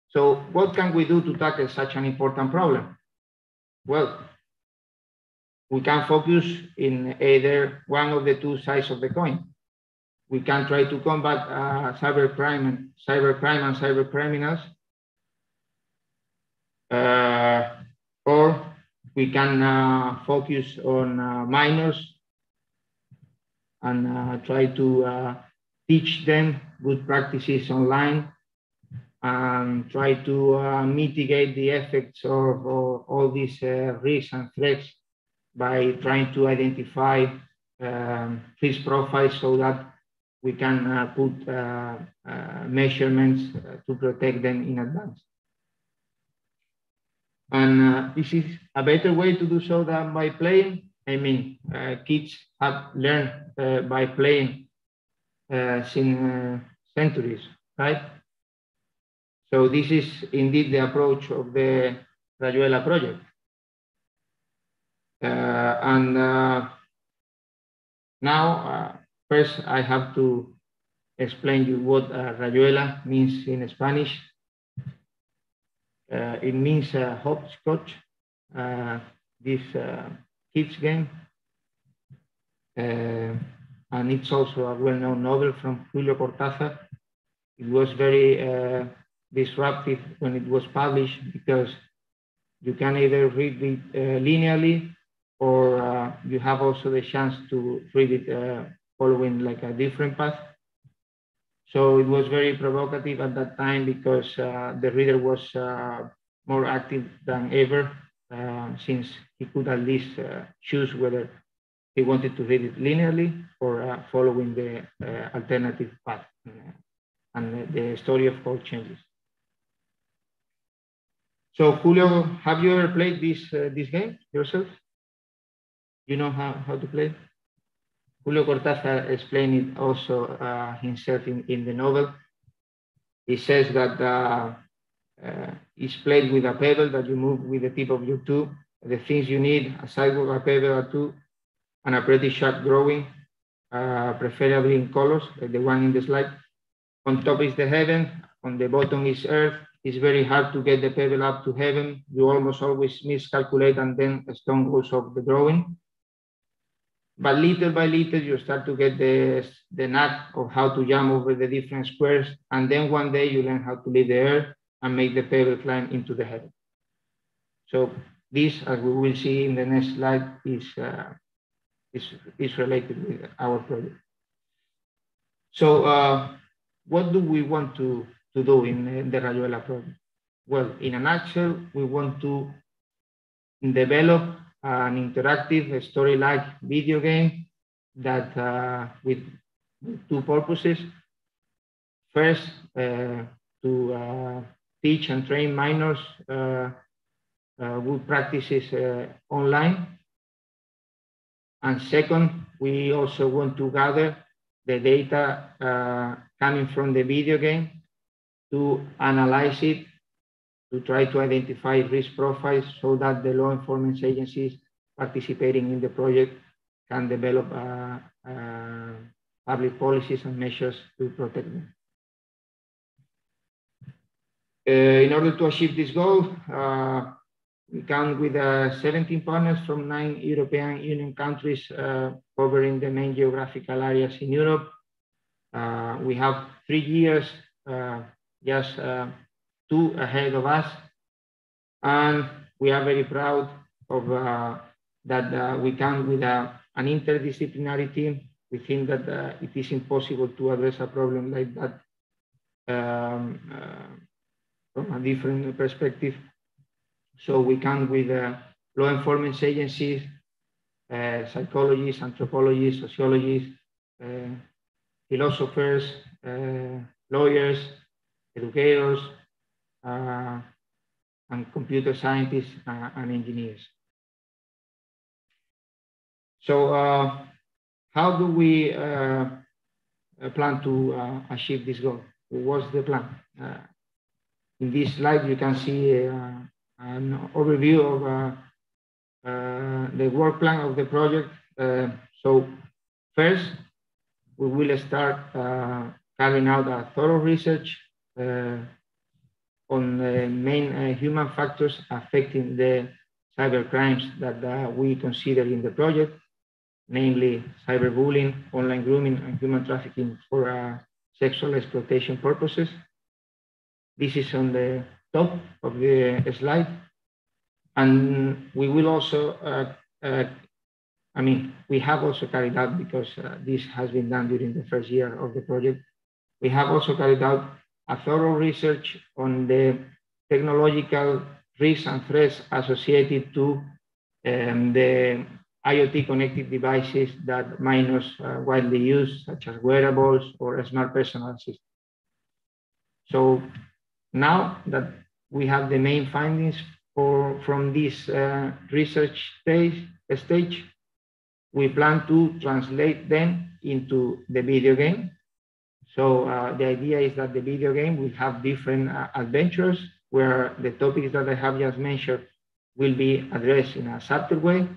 So what can we do to tackle such an important problem? Well, we can focus in either one of the two sides of the coin. We can try to combat cybercrime and cybercriminals, or we can focus on minors and try to teach them good practices online and try to mitigate the effects of all these risks and threats by trying to identify risk profiles so that we can put measurements to protect them in advance. And this is a better way to do so than by playing. I mean, kids have learned by playing since centuries, right? So this is indeed the approach of the Rayuela project. Now, first I have to explain you what Rayuela means in Spanish. It means hopscotch, this kids game. And it's also a well-known novel from Julio Cortázar. It was very disruptive when it was published because you can either read it linearly or you have also the chance to read it following like a different path. So it was very provocative at that time because the reader was more active than ever since he could at least choose whether he wanted to read it linearly or following the alternative path. And the story, of course, changes. So, Julio, have you ever played this game yourself? You know how to play? Julio Cortázar explained it also himself in the novel. He says that it's played with a pebble that you move with the tip of your toe. The things you need, a sidewalk, a pebble, a toe, and a pretty sharp drawing, preferably in colors, like the one in the slide. On top is the heaven, on the bottom is earth. It's very hard to get the pebble up to heaven. You almost always miscalculate and then a stone goes off the drawing. But little by little, you start to get the knack of how to jump over the different squares. And then one day you learn how to leave the earth and make the pebble climb into the heaven. So this, as we will see in the next slide, is related with our project. So what do we want to do in the Rayuela project? Well, in a nutshell, we want to develop an interactive story-like video game that with two purposes. First, to teach and train minors good practices online. And second, we also want to gather the data coming from the video game to analyze it, to try to identify risk profiles so that the law enforcement agencies participating in the project can develop public policies and measures to protect them. In order to achieve this goal, we count with 17 partners from 9 European Union countries covering the main geographical areas in Europe. We have 3 years, just 2 ahead of us. And we are very proud of that we come with an interdisciplinary team. We think that it is impossible to address a problem like that from a different perspective. So we come with law enforcement agencies, psychologists, anthropologists, sociologists, philosophers, lawyers, educators, and computer scientists and engineers. So how do we plan to achieve this goal? What's the plan? In this slide, you can see an overview of the work plan of the project. So first, we will start carrying out a thorough research on the main human factors affecting the cyber crimes that we consider in the project, namely cyberbullying, online grooming, and human trafficking for sexual exploitation purposes. This is on the top of the slide. And we will also, we have also carried out, because this has been done during the first year of the project, we have also carried out a thorough research on the technological risks and threats associated to the IoT connected devices that minors widely use, such as wearables or smart personal assistants. So now that we have the main findings from this research stage, we plan to translate them into the video game. So the idea is that the video game will have different adventures where the topics that I have just mentioned will be addressed in a subtle way.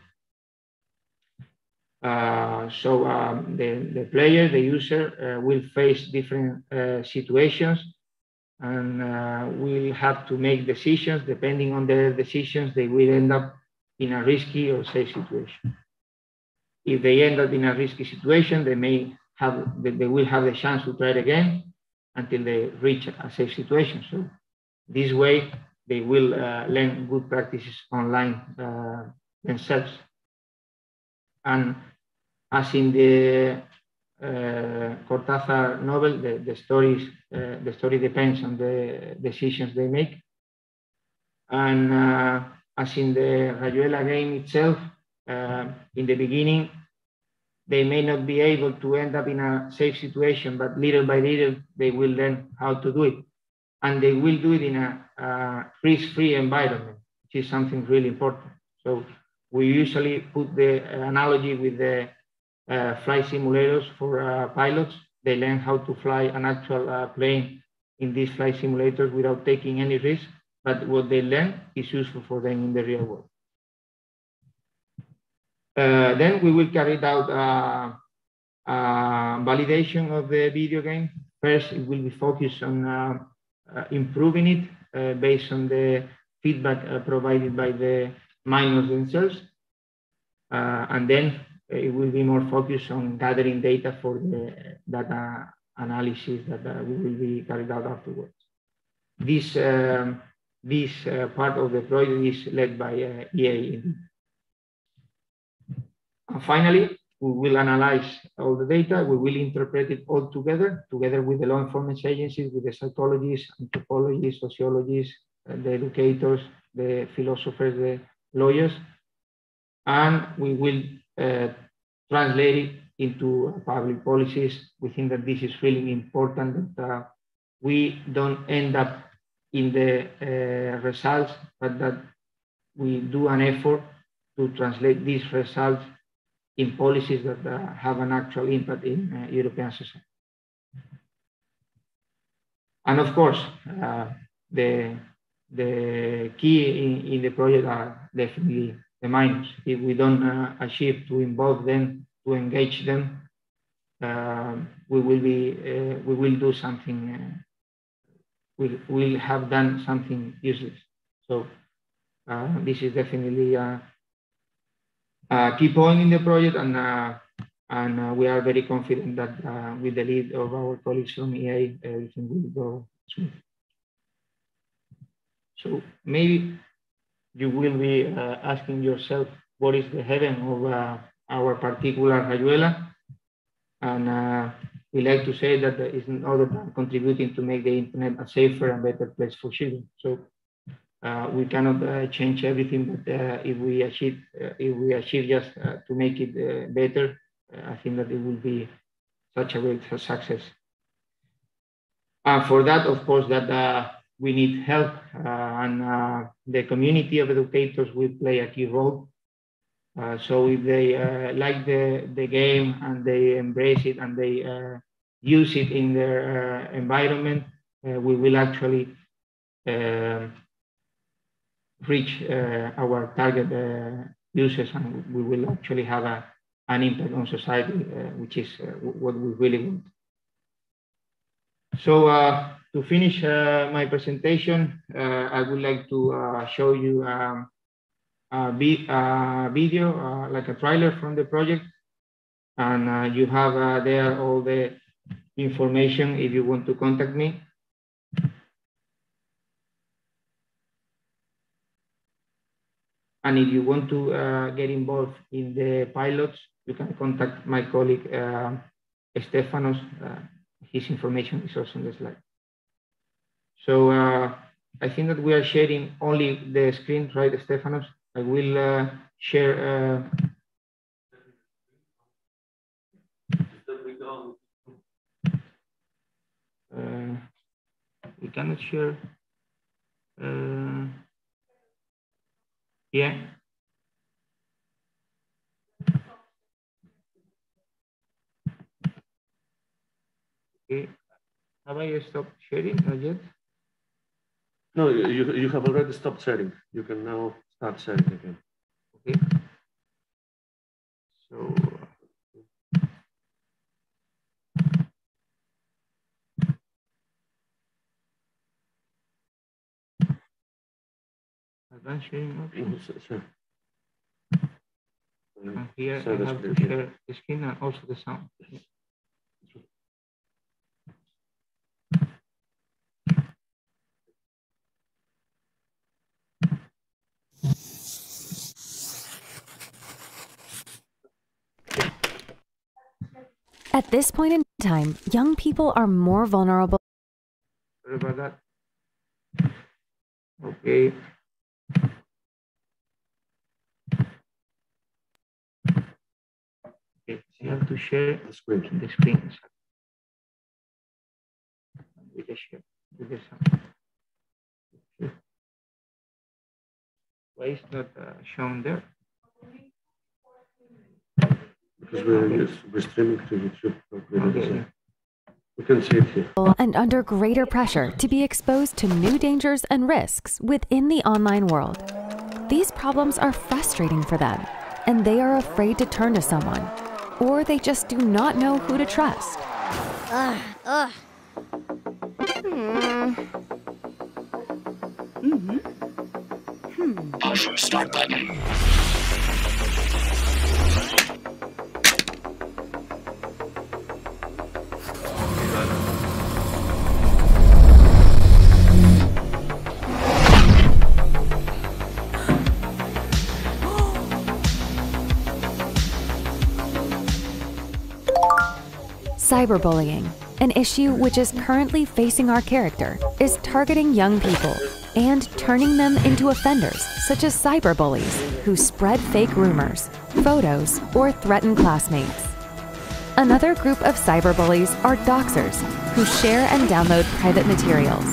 The player, the user, will face different situations and will have to make decisions. Depending on their decisions, they will end up in a risky or safe situation. If they end up in a risky situation, they will have the chance to try it again until they reach a safe situation. So this way, they will learn good practices online themselves. And as in the Cortázar novel, the story depends on the decisions they make. And as in the Rayuela game itself, in the beginning, they may not be able to end up in a safe situation, but little by little, they will learn how to do it. And they will do it in a risk-free environment, which is something really important. So we usually put the analogy with the flight simulators for pilots. They learn how to fly an actual plane in these flight simulators without taking any risk, but what they learn is useful for them in the real world. Then we will carry out validation of the video game. First, it will be focused on improving it based on the feedback provided by the minors themselves. And then it will be more focused on gathering data for the data analysis that will be carried out afterwards. This part of the project is led by EA. And finally, we will analyze all the data. We will interpret it all together with the law enforcement agencies, with the psychologists, anthropologists, sociologists, the educators, the philosophers, the lawyers, and we will translate it into public policies. We think that this is really important, that we don't end up in the results, but that we do an effort to translate these results in policies that have an actual impact in European society. And of course, the key in the project are definitely the minors. If we don't achieve to involve them, to engage them, we will do something. We will have done something useless. So this is definitely a key point in the project, and we are very confident that with the lead of our colleagues from EA, everything will go smooth. So maybe you will be asking yourself, what is the heaven of our particular Rayuela? And we like to say that it's in order to contributing to make the internet a safer and better place for children. So we cannot change everything, but if we achieve just to make it better, I think that it will be such a great success. For that, of course, that we need help, and the community of educators will play a key role. So if they like the game and they embrace it and they use it in their environment, we will actually reach our target users, and we will actually have an impact on society, which is what we really want. So to finish my presentation, I would like to show you a video, like a trailer from the project. And you have there all the information if you want to contact me. And if you want to get involved in the pilots, you can contact my colleague, Stefanos. His information is also on the slide. So I think that we are sharing only the screen, right, Stefanos? I will share. We cannot share. Yeah. Okay. Have I stopped sharing? Not yet? No, you have already stopped sharing. You can now start sharing again. Okay. So. Advanced sharing options. Sure. And here I have to share the screen and also the sound. At this point in time, young people are more vulnerable. Sorry about that. Okay. Okay, so you have to share the screen. With the share, with the sound. Okay. Why is not shown there? Because we're streaming to YouTube. Okay. We can see it here. And under greater pressure to be exposed to new dangers and risks within the online world. These problems are frustrating for them, and they are afraid to turn to someone, or they just do not know who to trust. Push start button. Cyberbullying, an issue which is currently facing our character, is targeting young people and turning them into offenders such as cyberbullies who spread fake rumors, photos, or threaten classmates. Another group of cyberbullies are doxers who share and download private materials.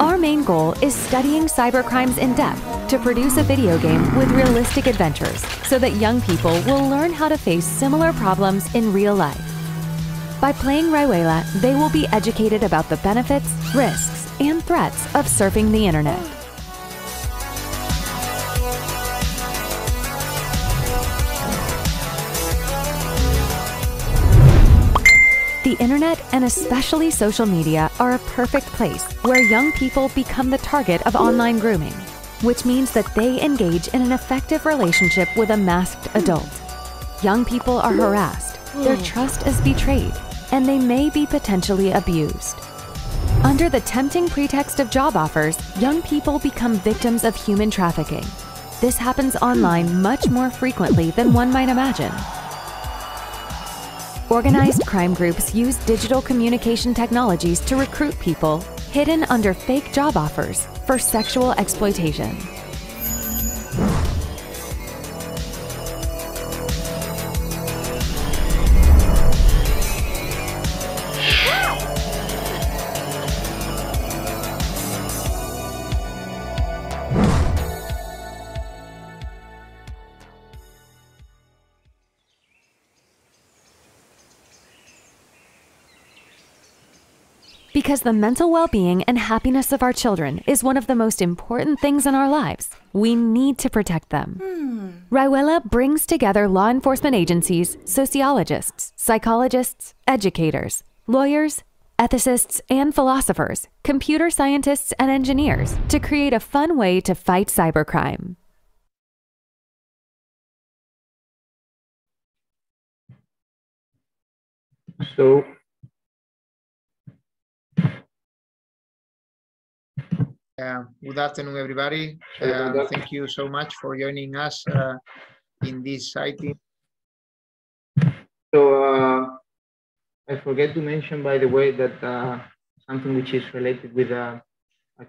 Our main goal is studying cybercrimes in depth to produce a video game with realistic adventures so that young people will learn how to face similar problems in real life. By playing Rayuela, they will be educated about the benefits, risks, and threats of surfing the internet. The internet, and especially social media, are a perfect place where young people become the target of online grooming, which means that they engage in an effective relationship with a masked adult. Young people are harassed, their trust is betrayed, and they may be potentially abused. Under the tempting pretext of job offers, young people become victims of human trafficking. This happens online much more frequently than one might imagine. Organized crime groups use digital communication technologies to recruit people hidden under fake job offers for sexual exploitation. Because the mental well-being and happiness of our children is one of the most important things in our lives. We need to protect them. Rayuela brings together law enforcement agencies, sociologists, psychologists, educators, lawyers, ethicists, and philosophers, computer scientists, and engineers to create a fun way to fight cybercrime. So, good afternoon, everybody. Thank you so much for joining us in this sighting. So I forget to mention, by the way, that something which is related with a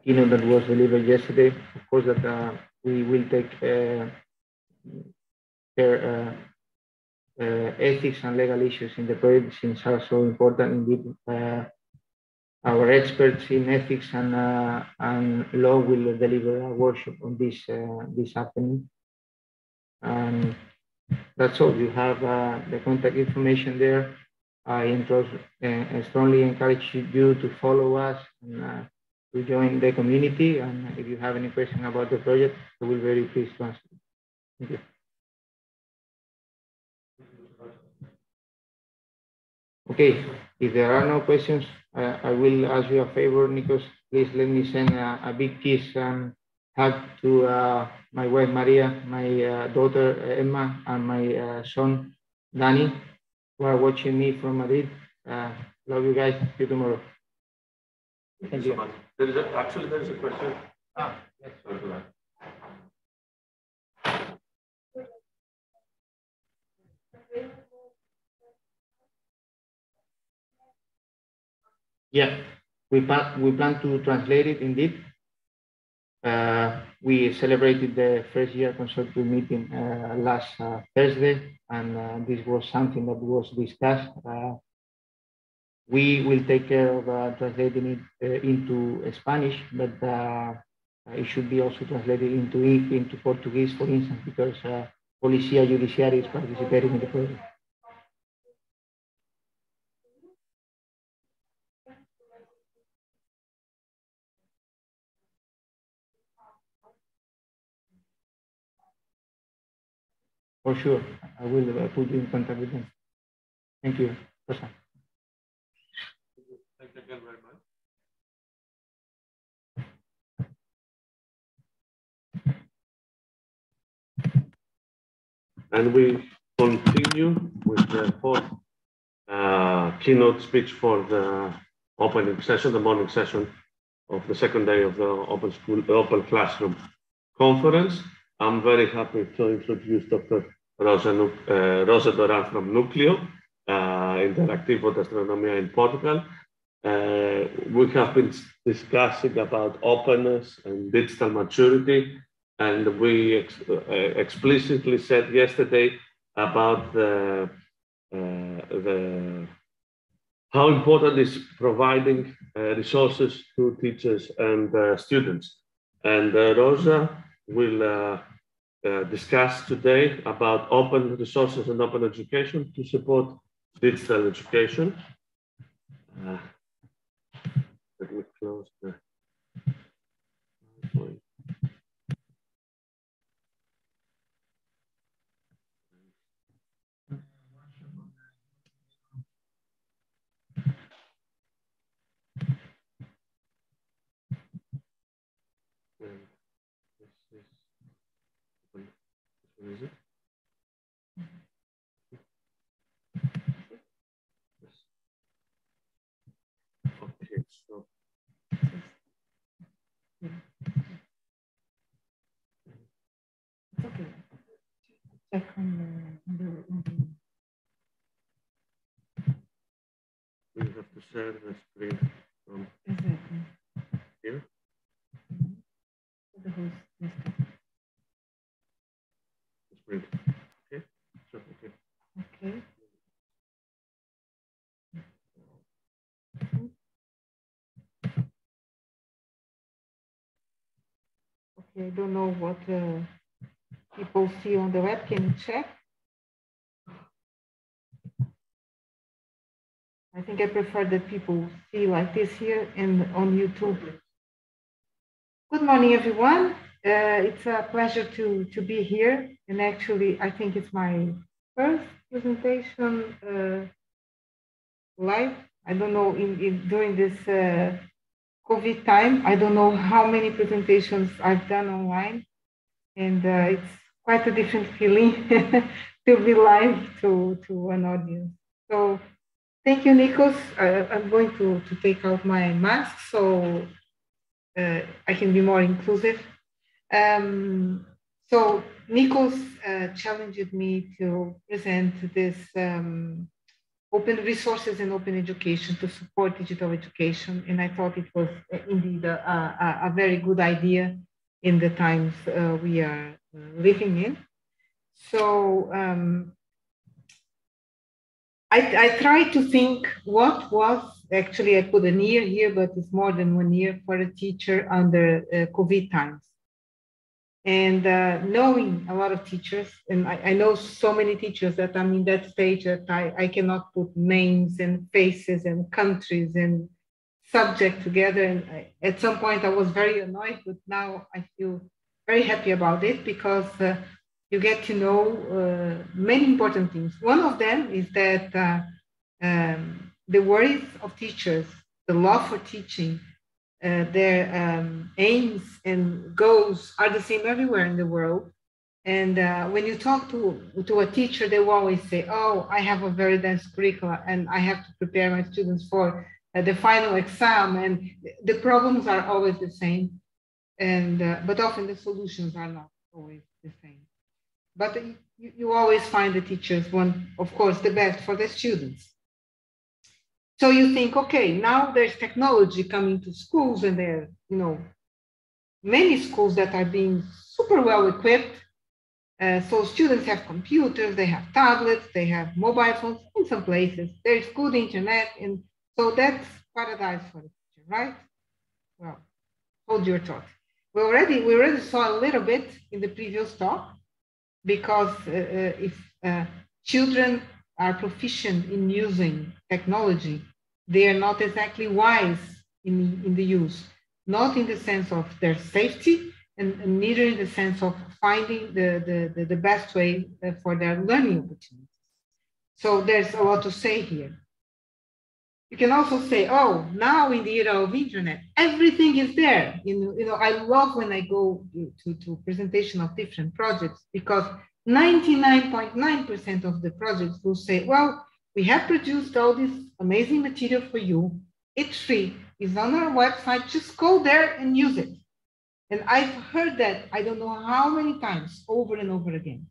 keynote that was delivered yesterday. Of course, that we will take care ethics and legal issues in the project, since are so important indeed. Our experts in ethics and law will deliver a workshop on this this afternoon. And that's all. You have the contact information there. I strongly encourage you to follow us and to join the community. And if you have any question about the project, I will be very pleased to answer. Thank you. Okay, if there are no questions, I will ask you a favor, Nikos. Please let me send a big kiss and hug to my wife Maria, my daughter Emma, and my son Danny, who are watching me from Madrid. Love you guys. See you tomorrow. Thank you so much. There is a question. Yes. Yeah, we plan to translate it indeed. We celebrated the first year consultative meeting last Thursday, and this was something that was discussed. We will take care of translating it into Spanish, but it should be also translated into Portuguese, for instance, because Policía Judiciaria is participating in the project. For sure, I will put you in contact with them. Thank you, Rosa. Thank you again very much. And we continue with the fourth keynote speech for the opening session, the morning session of the second day of the Open Classroom Conference. I'm very happy to introduce Dr. Rosa Doran from Núcleo, Interactivo de Astronomia in Portugal. We have been discussing about openness and digital maturity, and we explicitly said yesterday about how important is providing resources to teachers and students. And Rosa will discuss today about open resources and open education to support digital education. Let me close the point. What is it? Okay, so okay. Check on the we have to share the screen from here. The host. Screen. Okay. So, okay. Okay. Okay, I don't know what people see on the web. Can you check? I I think I prefer that people see like this here and on YouTube. Good morning, everyone. It's a pleasure to be here. And actually, I think it's my first presentation live. I don't know, during this COVID time, I don't know how many presentations I've done online. And it's quite a different feeling to be live to an audience. So thank you, Nikos. I'm going to take out my mask so I can be more inclusive. So Nikos challenged me to present this open resources and open education to support digital education. And I thought it was indeed a very good idea in the times we are living in. So I tried to think what was, actually I put a year here, but it's more than 1 year for a teacher under COVID times. And knowing a lot of teachers, and I know so many teachers that I'm in that stage that I cannot put names and faces and countries and subject together. And at some point I was very annoyed, but now I feel very happy about it because you get to know many important things. One of them is that the worries of teachers, the love for teaching, their aims and goals are the same everywhere in the world. And when you talk to a teacher, they will always say, oh, I have a very dense curricula and I have to prepare my students for the final exam. And the problems are always the same. And but often the solutions are not always the same. But you always find the teachers want, of course, the best for the students. So you think, okay, now there's technology coming to schools, and there are, many schools that are being super well equipped. So students have computers, they have tablets, they have mobile phones. In some places, there's good internet, and so that's paradise for the teacher, right? Well, hold your thought. We already saw a little bit in the previous talk, because if children are proficient in using technology, they are not exactly wise in the use, not in the sense of their safety, and neither in the sense of finding the best way for their learning opportunities. So there's a lot to say here. You can also say, oh, now in the era of internet, everything is there. I love when I go to presentation of different projects, because 99.9% of the projects will say, well, we have produced all this amazing material for you. It's free. It's on our website. Just go there and use it. And I've heard that I don't know how many times, over and over again.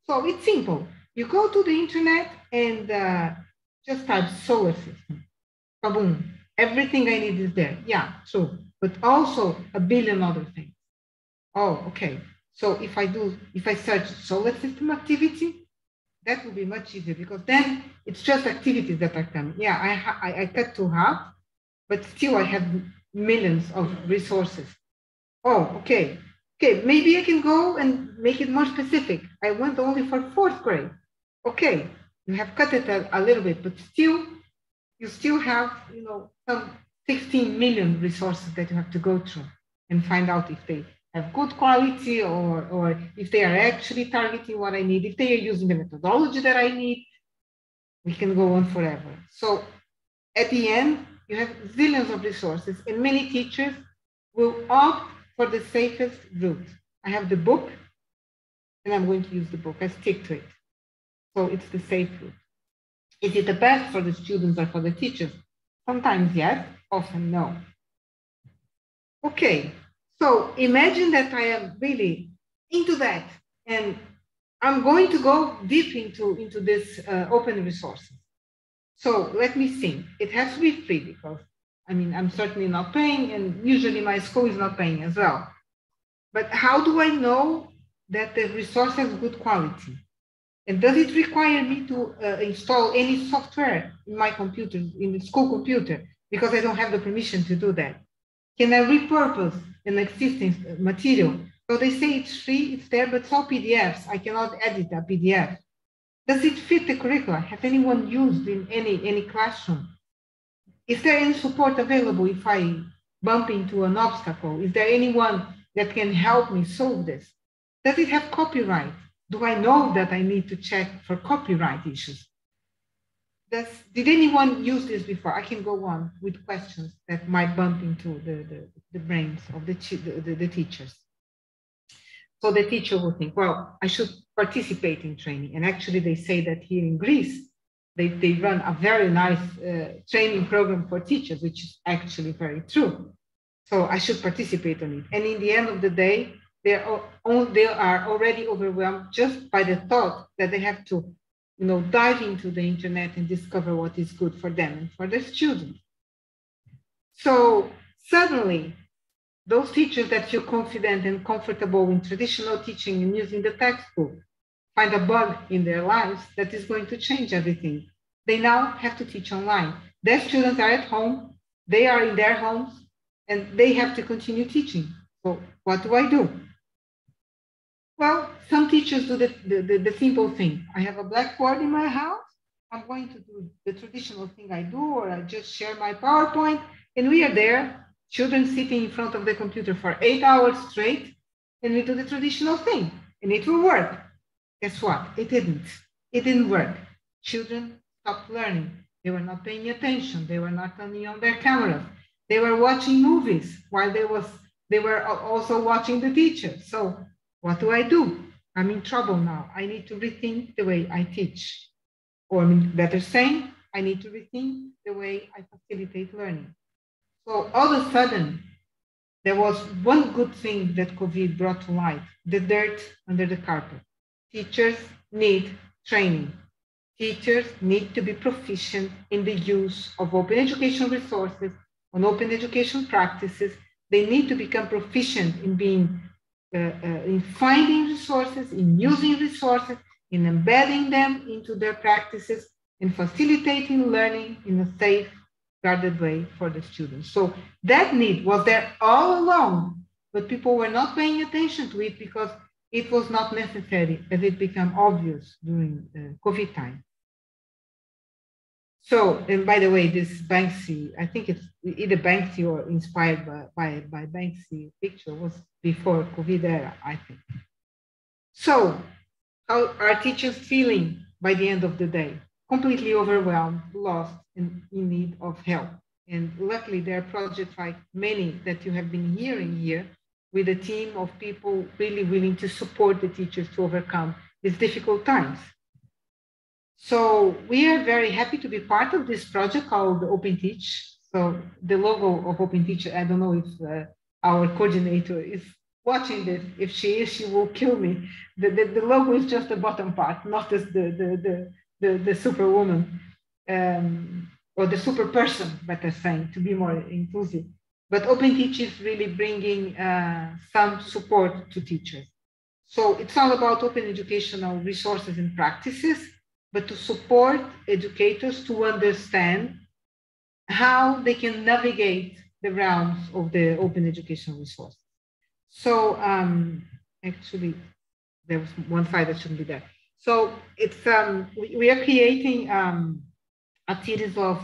So it's simple. You go to the internet and just type solar system. Kaboom. Everything I need is there. Yeah, true. But also a billion other things. Oh, okay. So if I search solar system activity, that will be much easier, because then it's just activities that are coming. Yeah, I cut to half, but still I have millions of resources. Oh, okay. Okay, maybe I can go and make it more specific. I went only for 4th grade. Okay, you have cut it a little bit, but still, you still have, some 16 million resources that you have to go through and find out if they have good quality, or if they are actually targeting what I need, if they are using the methodology that I need. We can go on forever. So at the end, you have zillions of resources, and many teachers will opt for the safest route. I have the book, and I'm going to use the book. I stick to it. So it's the safe route. Is it the best for the students or for the teachers? Sometimes yes, often no. Okay. So imagine that I am really into that, and I'm going to go deep into this open resources. So let me think. It has to be free, because I'm certainly not paying, and usually my school is not paying as well. But how do I know that the resource has good quality? And does it require me to install any software in my computer, in the school computer, because I don't have the permission to do that? Can I repurpose an existing material? So they say it's free, it's there, but it's all PDFs. I cannot edit a PDF. Does it fit the curricula? Has anyone used in any classroom? is there any support available if I bump into an obstacle? Is there anyone that can help me solve this? Does it have copyright? Do I know that I need to check for copyright issues? Did anyone use this before? I can go on with questions that might bump into the brains of the teachers. So the teacher will think, well, I should participate in training. And actually they say that here in Greece, they run a very nice training program for teachers, which is actually very true. So I should participate on it. And in the end of the day, they are already overwhelmed just by the thought that they have to, dive into the internet and discover what is good for them and for their students. So suddenly, those teachers that feel confident and comfortable in traditional teaching and using the textbook find a bug in their lives that is going to change everything. They now have to teach online. Their students are at home, they are in their homes, and they have to continue teaching. So what do I do? Well, some teachers do the simple thing. I have a blackboard in my house. I'm going to do the traditional thing I do, or I just share my PowerPoint, and we are there, children sitting in front of the computer for 8 hours straight, and we do the traditional thing, and it will work. Guess what? It didn't. It didn't work. Children stopped learning. They were not paying attention. They were not turning on their cameras. They were watching movies while they were also watching the teacher. So what do? I'm in trouble now. I need to rethink the way I teach. Or better saying, I need to rethink the way I facilitate learning. So all of a sudden, there was one good thing that COVID brought to light: the dirt under the carpet. Teachers need training. Teachers need to be proficient in the use of open education resources, on open education practices. They need to become proficient in being, in finding resources, in using resources, in embedding them into their practices, in facilitating learning in a safe, guarded way for the students. So that need was there all along, but people were not paying attention to it because it was not necessary, as it became obvious during COVID time. So, and by the way, this Banksy, I think it's either Banksy or inspired by Banksy picture, was before COVID era, I think. So, how are teachers feeling by the end of the day? Completely overwhelmed, lost, and in need of help. And luckily, there are projects like many that you have been hearing here, with a team of people really willing to support the teachers to overcome these difficult times. So we are very happy to be part of this project called Open Teach. So the logo of Open Teach, I don't know if our coordinator is watching this. If she is, she will kill me. The logo is just the bottom part, not the superwoman or the super person, better saying, to be more inclusive. But Open Teach is really bringing some support to teachers. So it's all about open educational resources and practices, but to support educators to understand how they can navigate the realms of the open educational resources. So actually, there was one slide that shouldn't be there. So it's we are creating a series of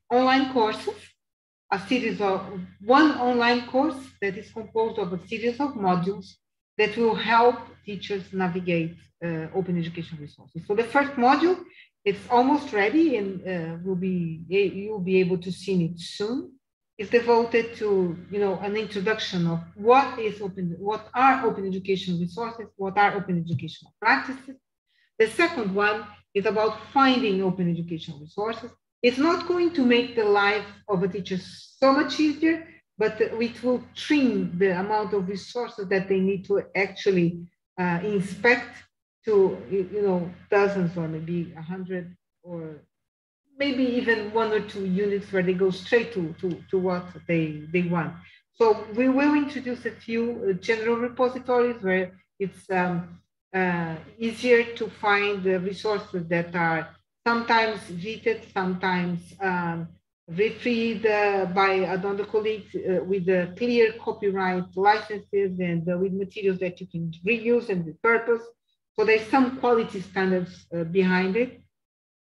online courses, a series of one online course that is composed of a series of modules that will help teachers navigate open education resources. So the first module, it's almost ready and you'll be able to see it soon. It's devoted to an introduction of what are open education resources, what are open educational practices. The second one is about finding open educational resources. It's not going to make the life of a teacher so much easier, but it will trim the amount of resources that they need to actually inspect to dozens or maybe 100 or maybe even 1 or 2 units where they go straight to what they want. So we will introduce a few general repositories where it's easier to find the resources that are sometimes vetted, sometimes retrieved by another colleagues with clear copyright licenses and with materials that you can reuse and repurpose. So there's some quality standards behind it.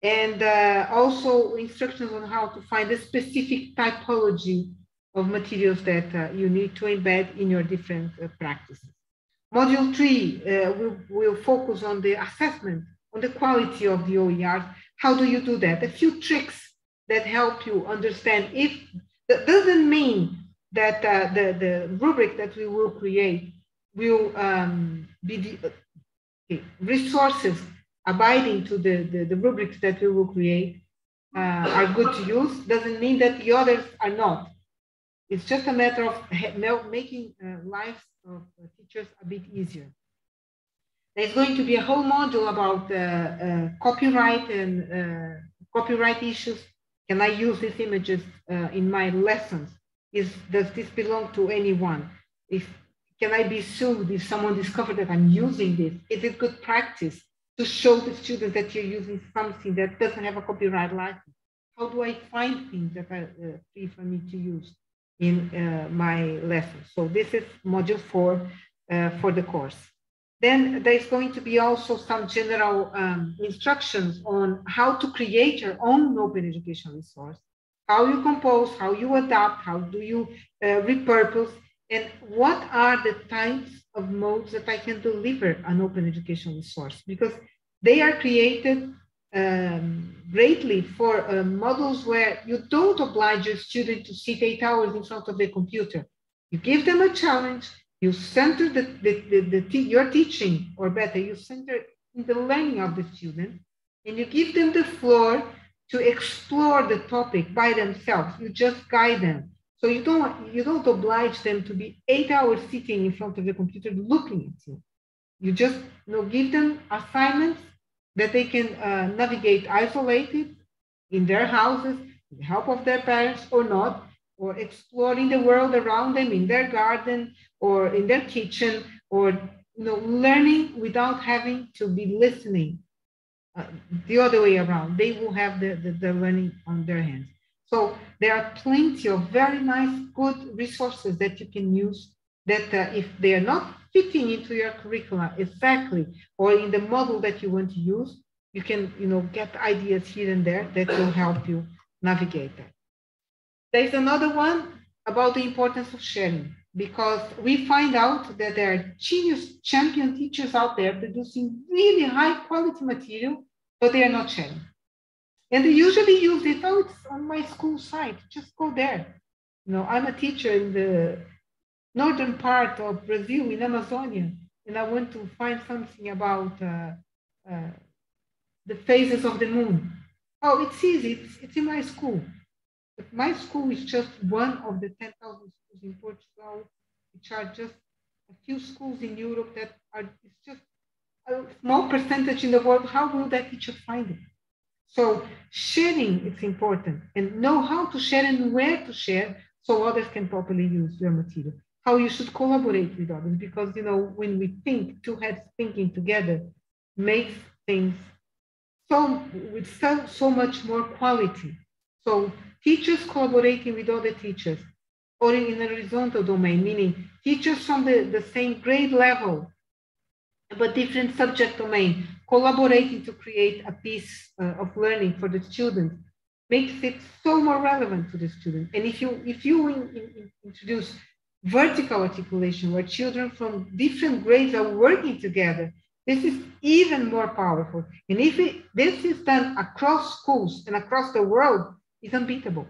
And also instructions on how to find a specific typology of materials that you need to embed in your different practices. Module 3 will focus on the assessment, on the quality of the OERs. How do you do that? A few tricks that help you understand. If that doesn't mean that the rubric that we will create will be the resources abiding to the rubrics that we will create are good to use. Doesn't mean that the others are not. It's just a matter of making lives of teachers a bit easier. There's going to be a whole module about copyright and copyright issues. Can I use these images in my lessons? Does this belong to anyone? Can I be sued if someone discovered that I'm using this? Is it good practice to show the students that you're using something that doesn't have a copyright license? How do I find things that are free for me to use in my lesson? So this is module 4 for the course. Then there's going to be also some general instructions on how to create your own open education resource, how you compose, how you adapt, how do you repurpose, and what are the types of modes that I can deliver an open education resource, because they are created greatly for models where you don't oblige your student to sit 8 hours in front of the computer. You give them a challenge, you center your teaching, or better, you center in the learning of the student, and you give them the floor to explore the topic by themselves. You just guide them. So you don't oblige them to be 8 hours sitting in front of the computer looking at you. You just give them assignments that they can navigate isolated in their houses, with the help of their parents or not, or exploring the world around them in their garden or in their kitchen, or learning without having to be listening. The other way around, they will have the learning on their hands. So there are plenty of very nice, good resources that you can use that if they are not fitting into your curricula exactly, or in the model that you want to use, you can get ideas here and there that will help you navigate that. There's another one about the importance of sharing, because we find out that there are genius champion teachers out there producing really high quality material, but they are not sharing. And they usually use it, it's on my school site, just go there. I'm a teacher in the northern part of Brazil, in Amazonia, and I want to find something about the phases of the moon. Oh, it's easy, it's in my school. But my school is just one of the 10,000 schools in Portugal, which are just a few schools in Europe that it's just a small percentage in the world. How will that teacher find it? So sharing, it's important, and know how to share and where to share so others can properly use your material. How you should collaborate with others, because when we think, two heads thinking together makes things with so much more quality. So teachers collaborating with other teachers, or in a horizontal domain, meaning teachers from the same grade level, but different subject domain, collaborating to create a piece of learning for the student, makes it so more relevant to the student. And if you introduce vertical articulation, where children from different grades are working together, this is even more powerful. And if this is done across schools and across the world, it's unbeatable.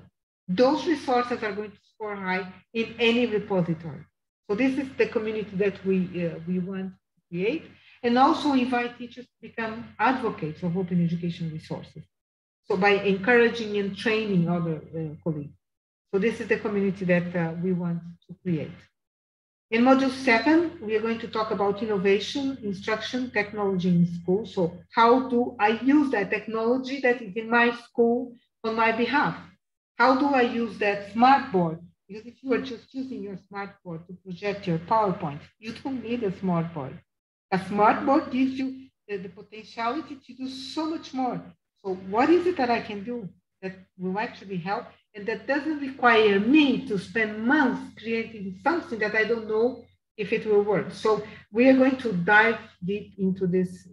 Those resources are going to score high in any repository. So this is the community that we want to create, and also invite teachers to become advocates of open education resources. So by encouraging and training other colleagues. So this is the community that we want to create. In module 7, we are going to talk about innovation, instruction, technology in school. So how do I use that technology that is in my school on my behalf? How do I use that smartboard? Because if you are just using your smartboard to project your PowerPoint, you don't need a smartboard. A smartboard gives you the potentiality to do so much more. So what is it that I can do that will actually help, and that doesn't require me to spend months creating something that I don't know if it will work? So we are going to dive deep into this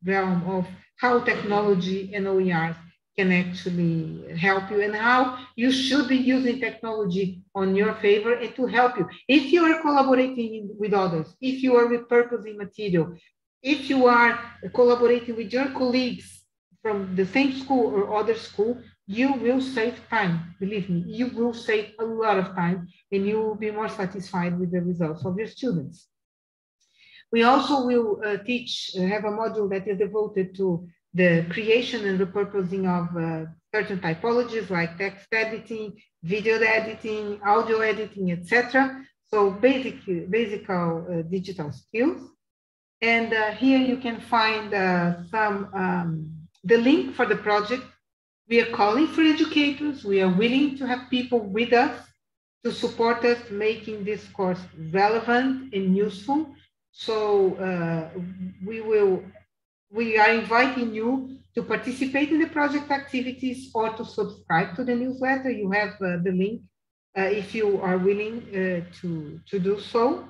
realm of how technology and OERs can actually help you and how you should be using technology on your favor and to help you. If you are collaborating with others, if you are repurposing material, if you are collaborating with your colleagues from the same school or other school, you will save time. Believe me, you will save a lot of time and you will be more satisfied with the results of your students. We also will have a module that is devoted to the creation and repurposing of certain typologies like text editing, video editing, audio editing, etc. So basic digital skills. And here you can find the link for the project. We are calling for educators. We are willing to have people with us to support us making this course relevant and useful. So we are inviting you to participate in the project activities or to subscribe to the newsletter. You have the link if you are willing to do so.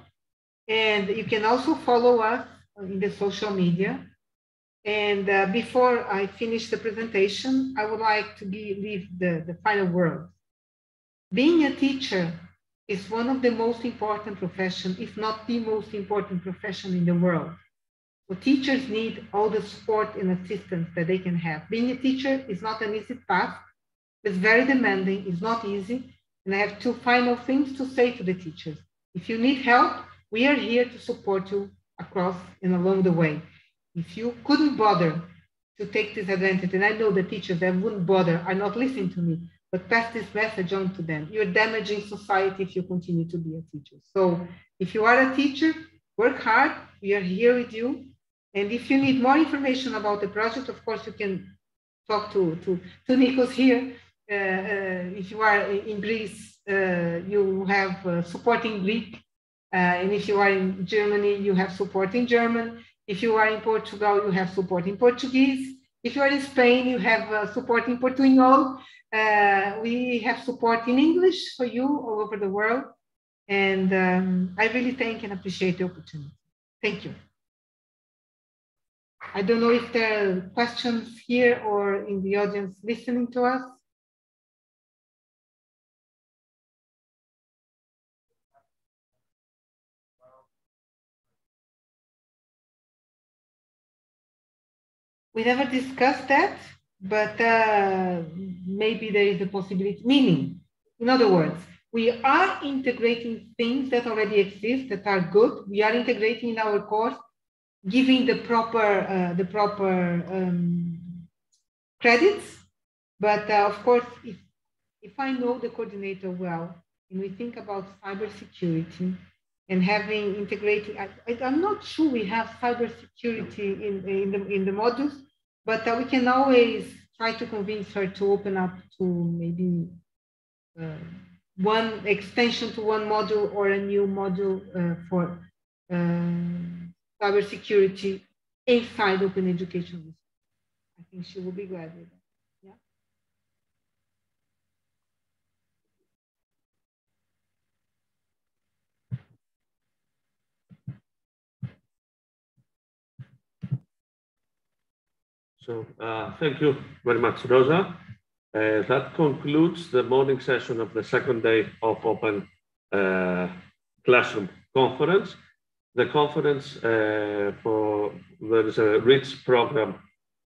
And you can also follow us in the social media. And before I finish the presentation, I would like to leave the final word. Being a teacher is one of the most important professions, if not the most important profession in the world. So teachers need all the support and assistance that they can have. Being a teacher is not an easy task. It's very demanding. It's not easy. And I have two final things to say to the teachers. If you need help, we are here to support you across and along the way. If you couldn't bother to take this advantage, and I know the teachers that wouldn't bother are not listening to me, but pass this message on to them. You're damaging society if you continue to be a teacher. So if you are a teacher, work hard. We are here with you. And if you need more information about the project, of course, you can talk to Nikos here. If you are in Greece, you have support in Greek. And if you are in Germany, you have support in German. If you are in Portugal, you have support in Portuguese. If you are in Spain, you have support in Portuñol. We have support in English for you all over the world. And I really thank and appreciate the opportunity. Thank you. I don't know if there are questions here or in the audience listening to us. We never discussed that, but maybe there is a possibility. Meaning, in other words, we are integrating things that already exist that are good. We are integrating in our course, giving the proper credits. But of course, if I know the coordinator well, and we think about cybersecurity and having integrating, I'm not sure we have cybersecurity in the modules, but we can always try to convince her to open up to maybe one extension to one module or a new module for cybersecurity inside open education. I think she will be glad with that. Yeah. So thank you very much, Rosa. That concludes the morning session of the second day of Open Classroom Conference. The conference, there is a rich program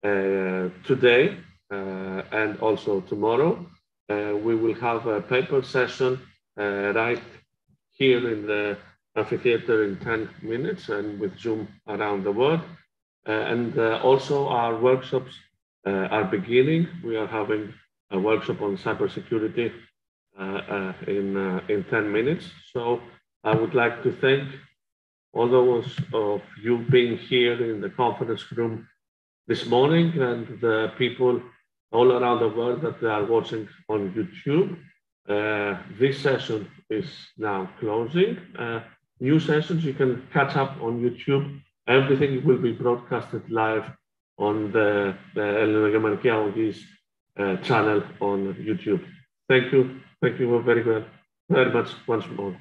today and also tomorrow. We will have a paper session right here in the amphitheater in 10 minutes and with Zoom around the world. And also our workshops are beginning. We are having a workshop on cybersecurity in 10 minutes. So I would like to thank all those of you being here in the conference room this morning and the people all around the world that they are watching on YouTube. This session is now closing. New sessions you can catch up on YouTube. Everything will be broadcasted live on the Ελληνογερμανική Αγωγής channel on YouTube. Thank you very much once more.